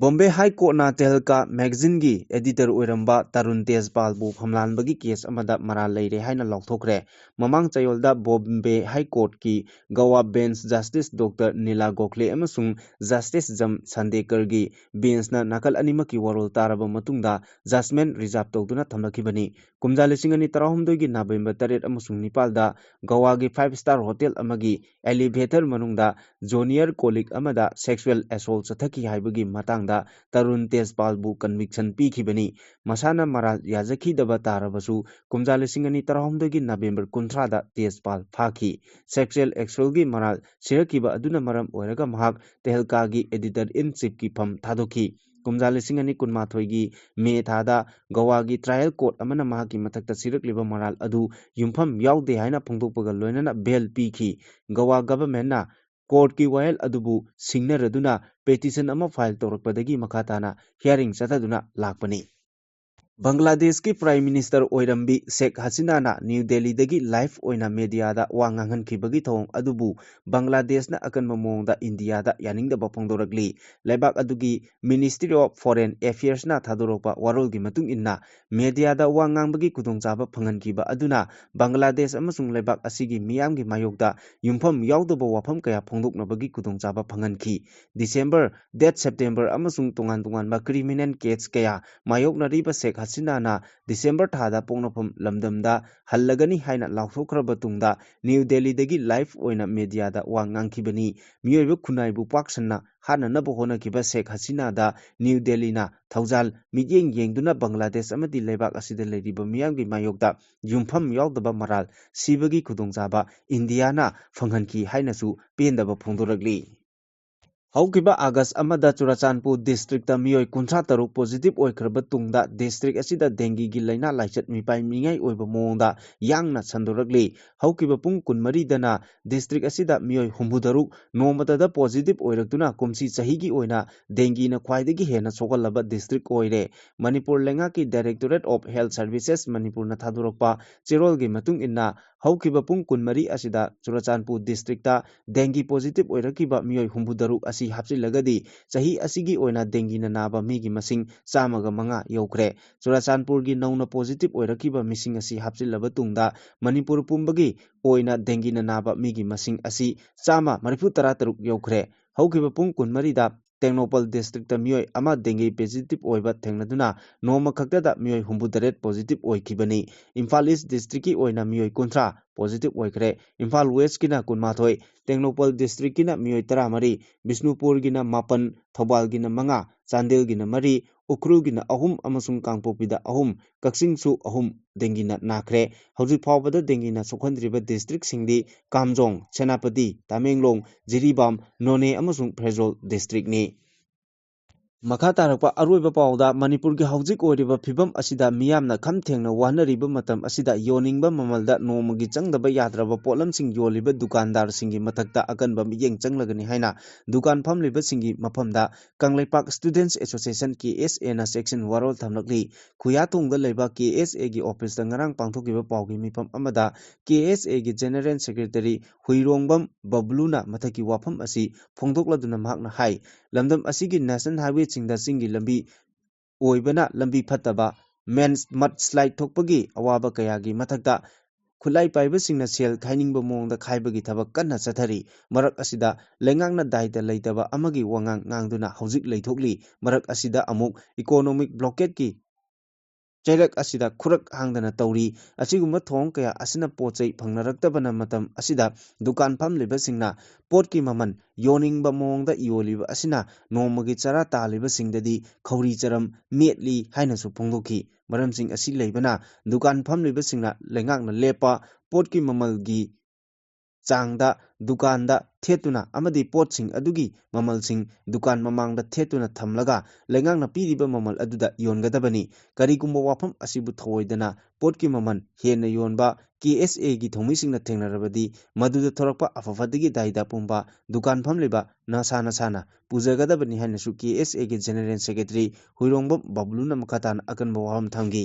Bombay High Court na Tehelka magazine gi editor oiramba Tarun Tejpal bu phamlanbagi case amada maral leire haina lauthokre mamang chayolda Bombay High Court ki Goa bench Justice Dr Nila Gokhale amasung Justice Jam Sandekar gi bench na nakal animaki warol taraba matungda judgment reserve tawduna thamlakibani kumja lising ani tarahumdoi gi November 8 amasung Nepal da Goa gi 5-star hotel amagi elevator manungda junior colleague amada sexual assault chathaki haibagi matang da Tarun Tejpal bu conviction pikibani masana maral yazaki daba tarabasu kumja lising ani tarahumdoi gi November 13 da Tejpal phaki sexual assault gi maral sirakiba aduna maram oiraga mahak Tehelka gi editor in chief ki pham thadoki kumja lising ani kunmathoi gi me thada Goa gi trial court amana mahaki mathakta sirakliba maral adu yumpham yaude haina phongdokpaga loinana bail piki Goa government na court ki wayal adubu singnaraduna petition ama file tawrakpadagi makhatana hearing chathaduna lakpani Bangladesh ki Prime Minister Oirambi Sheikh Hasina na New Delhi dagi live oina media da wangangan kibagi thong adubu Bangladesh na akan mamongda India da yaning da bapongdorakli laibak adugi Ministry of Foreign Affairs na thadorokpa warol gi matung inna media da wangang bagi kudongchaba phangan kiba aduna Bangladesh amasung laibak asigi miyam gi mayokda yumpham yaudaba wafam kaya phongdokna bagi kudongchaba phangan ki December that September amasung tongan ba criminal case kaya mayokna riba Sheikh Hasina na December thada pongnapam lamdamda hallagani haina lauthokraba tungda New Delhi dagi live oina media da wangangkibani miyoiba khunaibu paksanna hananabu honakiba Sheikh Hasina da New Delhi na thaujal migyeng yengduna Bangladesh amadi leibak asida leiriba miyamgi mayokda yumpham yaudaba maral sibagi khudongchaba India na phanghanki hainasu pendaba phongdorakli ꯍꯧꯈꯤꯕ ꯑꯥꯒꯁ ꯑꯃꯗ Churachandpur district ꯃꯤꯑꯣꯏ 53 positive ꯑꯣꯏꯈ꯭ꯔꯕ ꯇꯨꯡꯗ district ꯑꯁꯤꯗ ꯗꯦꯡꯒꯤꯒꯤ ꯂꯩꯅꯥ ꯂꯥꯏꯆꯠ ꯃꯤꯄꯥꯏꯅꯤꯡꯉꯥꯏ ꯑꯣꯏꯕ ꯃꯑꯣꯡꯗ ꯌꯥꯡꯅ ꯁꯟꯗꯣꯔꯛꯂꯤ꯫ ꯍꯧꯈꯤꯕ ꯄꯨꯡ 24ꯗꯅ ꯗꯤꯁꯇ꯭ꯔꯤꯛ ꯑꯁꯤꯗ ꯃꯤꯑꯣꯏ 63 ꯅꯣꯡꯃꯇꯗ ꯄꯣꯖꯤꯇꯤꯚ ꯑꯣꯏꯔꯛꯇꯨꯅ ꯀꯨꯝꯁꯤ ꯆꯍꯤꯒꯤ ꯑꯣꯏꯅ ꯗꯦꯡꯒꯤꯅ ꯈ꯭ꯋꯥꯏꯗꯒꯤ ꯍꯦꯟꯅ ꯁꯣꯛꯍꯜꯂꯕ ꯗꯤꯁꯇ꯭ꯔꯤꯛ ꯑꯣꯏꯔꯦ꯫ ꯃꯅꯤꯄꯨꯔ ꯂꯩꯉꯥꯛꯀꯤ ꯗꯥꯏꯔꯦꯛꯇꯣꯔꯦꯠ ꯑꯣꯐ ꯍꯦꯜꯊ ꯁꯔꯚꯤꯁꯦꯁ ꯃꯅꯤꯄꯨꯔꯅ ꯊꯥꯗꯣꯔꯛꯄ ꯆꯦꯔꯣꯜꯒꯤ ꯃꯇꯨꯡ ꯏꯟꯅ ꯍꯧꯈꯤꯕ ꯄꯨꯡ 24 ꯑꯁꯤꯗ ꯆꯨꯔꯆꯥꯟꯄꯨꯔ ꯗꯤꯁꯇ꯭ꯔꯤꯛꯇ ꯗꯦꯡꯒꯤ ꯄꯣꯖꯤꯇꯤꯚ ꯑꯣꯏꯔꯛꯈꯤꯕ ꯃꯤꯑꯣꯏ 63 ꯑꯁꯤ ꯍꯥꯞꯆꯤꯜꯂꯒꯗꯤ ꯆꯍꯤ ꯑꯁꯤꯒꯤ ꯑꯣꯏꯅ ꯗꯦꯡꯒꯤꯅ ꯅꯥꯕ ꯃꯤꯒꯤ ꯃꯁꯤꯡ 105 ꯌꯧꯈ꯭ꯔꯦ꯫ ꯆꯨꯔꯆꯥꯟꯄꯨꯔꯒꯤ ꯅꯧꯅ ꯄꯣꯖꯤꯇꯤꯚ ꯑꯣꯏꯔꯛꯈꯤꯕ ꯃꯤꯁꯤꯡ ꯑꯁꯤ ꯍꯥꯞꯆꯤꯜꯂꯕ ꯇꯨꯡꯗ ꯃꯅꯤꯄꯨꯔ ꯄꯨꯝꯕꯒꯤ ꯑꯣꯏꯅ ꯗꯦꯡꯒꯤꯅ ꯅꯥꯕ ꯃꯤꯒꯤ ꯃꯁꯤꯡ ꯑꯁꯤ 133 ꯌꯧꯈ꯭ꯔꯦ꯫ ꯍꯧꯈꯤꯕ ꯄꯨꯡ 24ꯗ ꯇꯦꯡꯅꯧꯄꯜ ꯗꯤꯁꯇ꯭ꯔꯤꯛꯇ ꯃꯤꯑꯣꯏ ꯑꯃ ꯗꯦꯡꯒꯤ ꯄꯣꯖꯤꯇꯤꯚ ꯑꯣꯏꯕ ꯊꯦꯡꯅꯗꯨꯅ ꯅꯣꯡꯃ ꯈꯛꯇꯗ ꯃꯤꯑꯣꯏ 34 ꯄꯣꯖꯤꯇꯤꯚ ꯑꯣꯏꯈꯤꯕꯅꯤ꯫ ꯏꯝꯐꯥꯜ ꯏꯁ ꯗꯤꯁꯇ꯭ꯔꯤꯛꯀꯤ ꯑꯣꯏꯅ ꯃꯤꯑꯣꯏ 30 ꯄꯣꯖꯤꯇꯤꯚ ꯑꯣꯏꯈ꯭ꯔꯦ꯫ ꯏꯝꯐꯥꯜ ꯋꯦꯁꯀꯤꯅ 12, ꯇꯦꯡꯅꯧꯄꯜ ꯗꯤꯁꯇ꯭ꯔꯤꯛꯀꯤꯅ ꯃꯤꯑꯣꯏ 13, ꯕꯤꯁꯅꯨꯄꯨꯔꯒꯤꯅ 7, ꯊꯧꯕꯥꯜꯒꯤꯅ 5, ꯆꯥꯟꯗꯦꯜꯒꯤꯅ 4, ꯎꯈ꯭ꯔꯨꯜꯒꯤꯅ 3 ꯑꯃꯁꯨꯡ ꯀꯥꯡꯄꯣꯛꯄꯤꯗ 3, ꯀꯛꯆꯤꯡꯁꯨ 3 ꯗꯦꯡꯒꯤꯅ ꯅꯥꯈ꯭ꯔꯦ꯫ ꯍꯧꯖꯤꯛ ꯐꯥꯎꯕꯗ ꯗꯦꯡꯒꯤꯅ ꯁꯣꯛꯍꯟꯗ꯭ꯔꯤꯕ ꯗꯤꯁꯇ꯭ꯔꯤꯛꯁꯤꯡꯗꯤ ꯀꯥꯝꯖꯣꯡ, ꯁꯦꯅꯥꯄꯇꯤ, ꯇꯃꯦꯡꯂꯣꯡ, ꯖꯤꯔꯤꯕꯥꯝ, ꯅꯣꯅꯦ ꯑꯃꯁꯨꯡ ꯐꯦꯔꯖꯣꯜ ꯗꯤꯁꯇ꯭ꯔꯤꯛꯅꯤ꯫ ꯃꯈꯥ ꯇꯥꯔꯛꯄ ꯑꯔꯣꯏꯕ ꯄꯥꯎꯗ ꯃꯅꯤꯄꯨꯔꯒꯤ ꯍꯧꯖꯤꯛ ꯑꯣꯏꯔꯤꯕ ꯐꯤꯚꯝ ꯑꯁꯤꯗ ꯃꯤꯌꯥꯝꯅ ꯈꯝ ꯊꯦꯡꯅ ꯋꯥꯅꯔꯤꯕ ꯃꯇꯝ ꯑꯁꯤꯗ ꯌꯣꯟꯅꯤꯡꯕ ꯃꯃꯜꯗ ꯅꯣꯡꯃꯒꯤ ꯆꯪꯗꯕ ꯌꯥꯗ꯭ꯔꯕ ꯄꯣꯠꯂꯝꯁꯤꯡ ꯌꯣꯜꯂꯤꯕ ꯗꯨꯀꯥꯟꯗꯥꯔꯁꯤꯡꯒꯤ ꯃꯊꯛꯇ ꯑꯀꯟꯕ ꯃꯤꯠꯌꯦꯡ ꯆꯪꯂꯒꯅꯤ ꯍꯥꯏꯅ ꯗꯨꯀꯥꯟ ꯐꯝꯂꯤꯕꯁꯤꯡꯒꯤ ꯃꯐꯝꯗ ꯀꯪꯂꯩꯄꯥꯛ ꯁ꯭ꯇꯨꯗꯦꯟꯠꯁ ꯑꯦꯁꯣꯁꯤꯌꯦꯁꯟ (KSA)ꯅ ꯆꯦꯛꯁꯤꯟ ꯋꯥꯔꯣꯜ ꯊꯝꯂꯛꯂꯤ꯫ ꯈꯨꯌꯥꯊꯣꯡꯗ ꯂꯩꯕ KSAꯒꯤ ꯑꯣꯐꯤꯁꯇ ꯉꯔꯥꯡ ꯄꯥꯡꯊꯣꯛꯈꯤꯕ ꯄꯥꯎꯒꯤ ꯃꯤꯐꯝ ꯑꯃꯗ KSAꯒꯤ ꯖꯦꯅꯔꯦꯜ ꯁꯦꯀ꯭ꯔꯦꯇꯔꯤ ꯍꯨꯏꯔꯣꯡꯕꯝ ꯕꯕꯂꯨꯅ ꯃꯊꯛꯀꯤ ꯋꯥꯐꯝ ꯑꯁꯤ ꯐꯣꯡꯗꯣꯛꯂꯗꯨꯅ ꯃꯍꯥꯛꯅ ꯍꯥꯏ ꯂꯝꯗꯝ ꯑꯁꯤꯒꯤ ꯅꯦꯁꯅꯦꯜ ꯍꯥꯏꯋꯦꯁꯤꯡꯗ ꯆꯤꯡꯒꯤ ꯂꯝꯕꯤ ꯑꯣꯏꯕꯅ ꯂꯝꯕꯤ ꯐꯠꯇꯕ, ꯃꯗꯁ꯭ꯂꯥꯏꯗ ꯊꯣꯛꯄꯒꯤ ꯑꯋꯥꯕ ꯀꯌꯥꯒꯤ ꯃꯊꯛꯇ ꯈꯨꯠꯂꯥꯏ ꯄꯥꯏꯕꯁꯤꯡꯅ ꯁꯦꯜ ꯈꯥꯏꯅꯤꯡꯕ ꯃꯑꯣꯡꯗ ꯈꯥꯏꯕꯒꯤ ꯊꯕꯛ ꯀꯟꯅ ꯆꯠꯊꯔꯤ꯫ ꯃꯔꯛ ꯑꯁꯤꯗ ꯂꯩꯉꯥꯛꯅ ꯗꯥꯏꯇ ꯂꯩꯇꯕ ꯑꯃꯒꯤ ꯋꯥꯉꯥꯡ ꯉꯥꯡꯗꯨꯅ ꯍꯧꯖꯤꯛ ꯂꯩꯊꯣꯛꯂꯤ꯫ ꯃꯔꯛ ꯑꯁꯤꯗ ꯑꯃꯨꯛ ꯏꯀꯣꯅꯣꯃꯤꯛ ꯕ꯭ꯂꯣꯀꯦꯗꯀꯤ ꯆꯩꯔꯛ ꯑꯁꯤꯗ ꯈꯨꯔꯛ ꯍꯥꯡꯗꯅ ꯇꯧꯔꯤ꯫ ꯑꯁꯤꯒꯨꯝꯕ ꯊꯧꯑꯣꯡ ꯀꯌꯥ ꯑꯁꯤꯅ ꯄꯣꯠꯆꯩ ꯐꯪꯅꯔꯛꯇꯕꯅ ꯃꯇꯝ ꯑꯁꯤꯗ ꯗꯨꯀꯥꯟ ꯐꯝꯂꯤꯕꯁꯤꯡꯅ ꯄꯣꯠꯀꯤ ꯃꯃꯜ ꯌꯣꯟꯅꯤꯡꯕ ꯃꯑꯣꯡꯗ ꯌꯣꯜꯂꯤꯕ ꯑꯁꯤꯅ ꯅꯣꯡꯃꯒꯤ ꯆꯔꯥ ꯇꯥꯜꯂꯤꯕꯁꯤꯡꯗꯗꯤ ꯈꯧꯔꯤ ꯆꯔꯝ ꯃꯦꯠꯂꯤ ꯍꯥꯏꯅꯁꯨ ꯐꯣꯡꯗꯣꯛꯈꯤ꯫ ꯃꯔꯝꯁꯤꯡ ꯑꯁꯤ ꯂꯩꯕꯅ ꯗꯨꯀꯥꯟ ꯐꯝꯂꯤꯕꯁꯤꯡꯅ ꯂꯩꯉꯥꯛꯅ ꯂꯦꯞꯄ ꯄꯣꯠꯀꯤ ꯃꯃꯜꯒꯤ ꯆꯥꯡꯗ ꯗꯨꯀꯥꯟꯗ ꯊꯦꯠꯇꯨꯅ ꯑꯃꯗꯤ ꯄꯣꯠꯁꯤꯡ ꯑꯗꯨꯒꯤ ꯃꯃꯜꯁꯤꯡ ꯗꯨꯀꯥꯟ ꯃꯃꯥꯡꯗ ꯊꯦꯠꯇꯨꯅ ꯊꯝꯂꯒ ꯂꯩꯉꯥꯛꯅ ꯄꯤꯔꯤꯕ ꯃꯃꯜ ꯑꯗꯨꯗ ꯌꯣꯟꯒꯗꯕꯅꯤ꯫ ꯀꯔꯤꯒꯨꯝꯕ ꯋꯥꯐꯝ ꯑꯁꯤꯕꯨ ꯊꯧꯑꯣꯏꯗꯅ ꯄꯣꯠꯀꯤ ꯃꯃꯜ ꯍꯦꯟꯅ ꯌꯣꯟꯕ KSAꯒꯤ ꯊꯧꯃꯤꯁꯤꯡꯅ ꯊꯦꯡꯅꯔꯕꯗꯤ ꯃꯗꯨꯗ ꯊꯣꯔꯛꯄ ꯑꯐ-ꯐꯠꯇꯒꯤ ꯗꯥꯏꯇ ꯄꯨꯝꯕ ꯗꯨꯀꯥꯟ ꯐꯝꯂꯤꯕ ꯅꯁꯥ ꯅꯁꯥꯅ ꯄꯨꯖꯒꯗꯕꯅꯤ ꯍꯥꯏꯅꯁꯨ KSAꯒꯤ ꯖꯦꯅꯔꯦꯜ ꯁꯦꯀ꯭ꯔꯦꯇꯔꯤ ꯍꯨꯏꯔꯣꯡꯕꯝ ꯕꯕꯂꯨꯅ ꯃꯈꯥ ꯇꯥꯅ ꯑꯀꯟꯕ ꯋꯥꯐꯝ ꯊꯝꯈꯤ꯫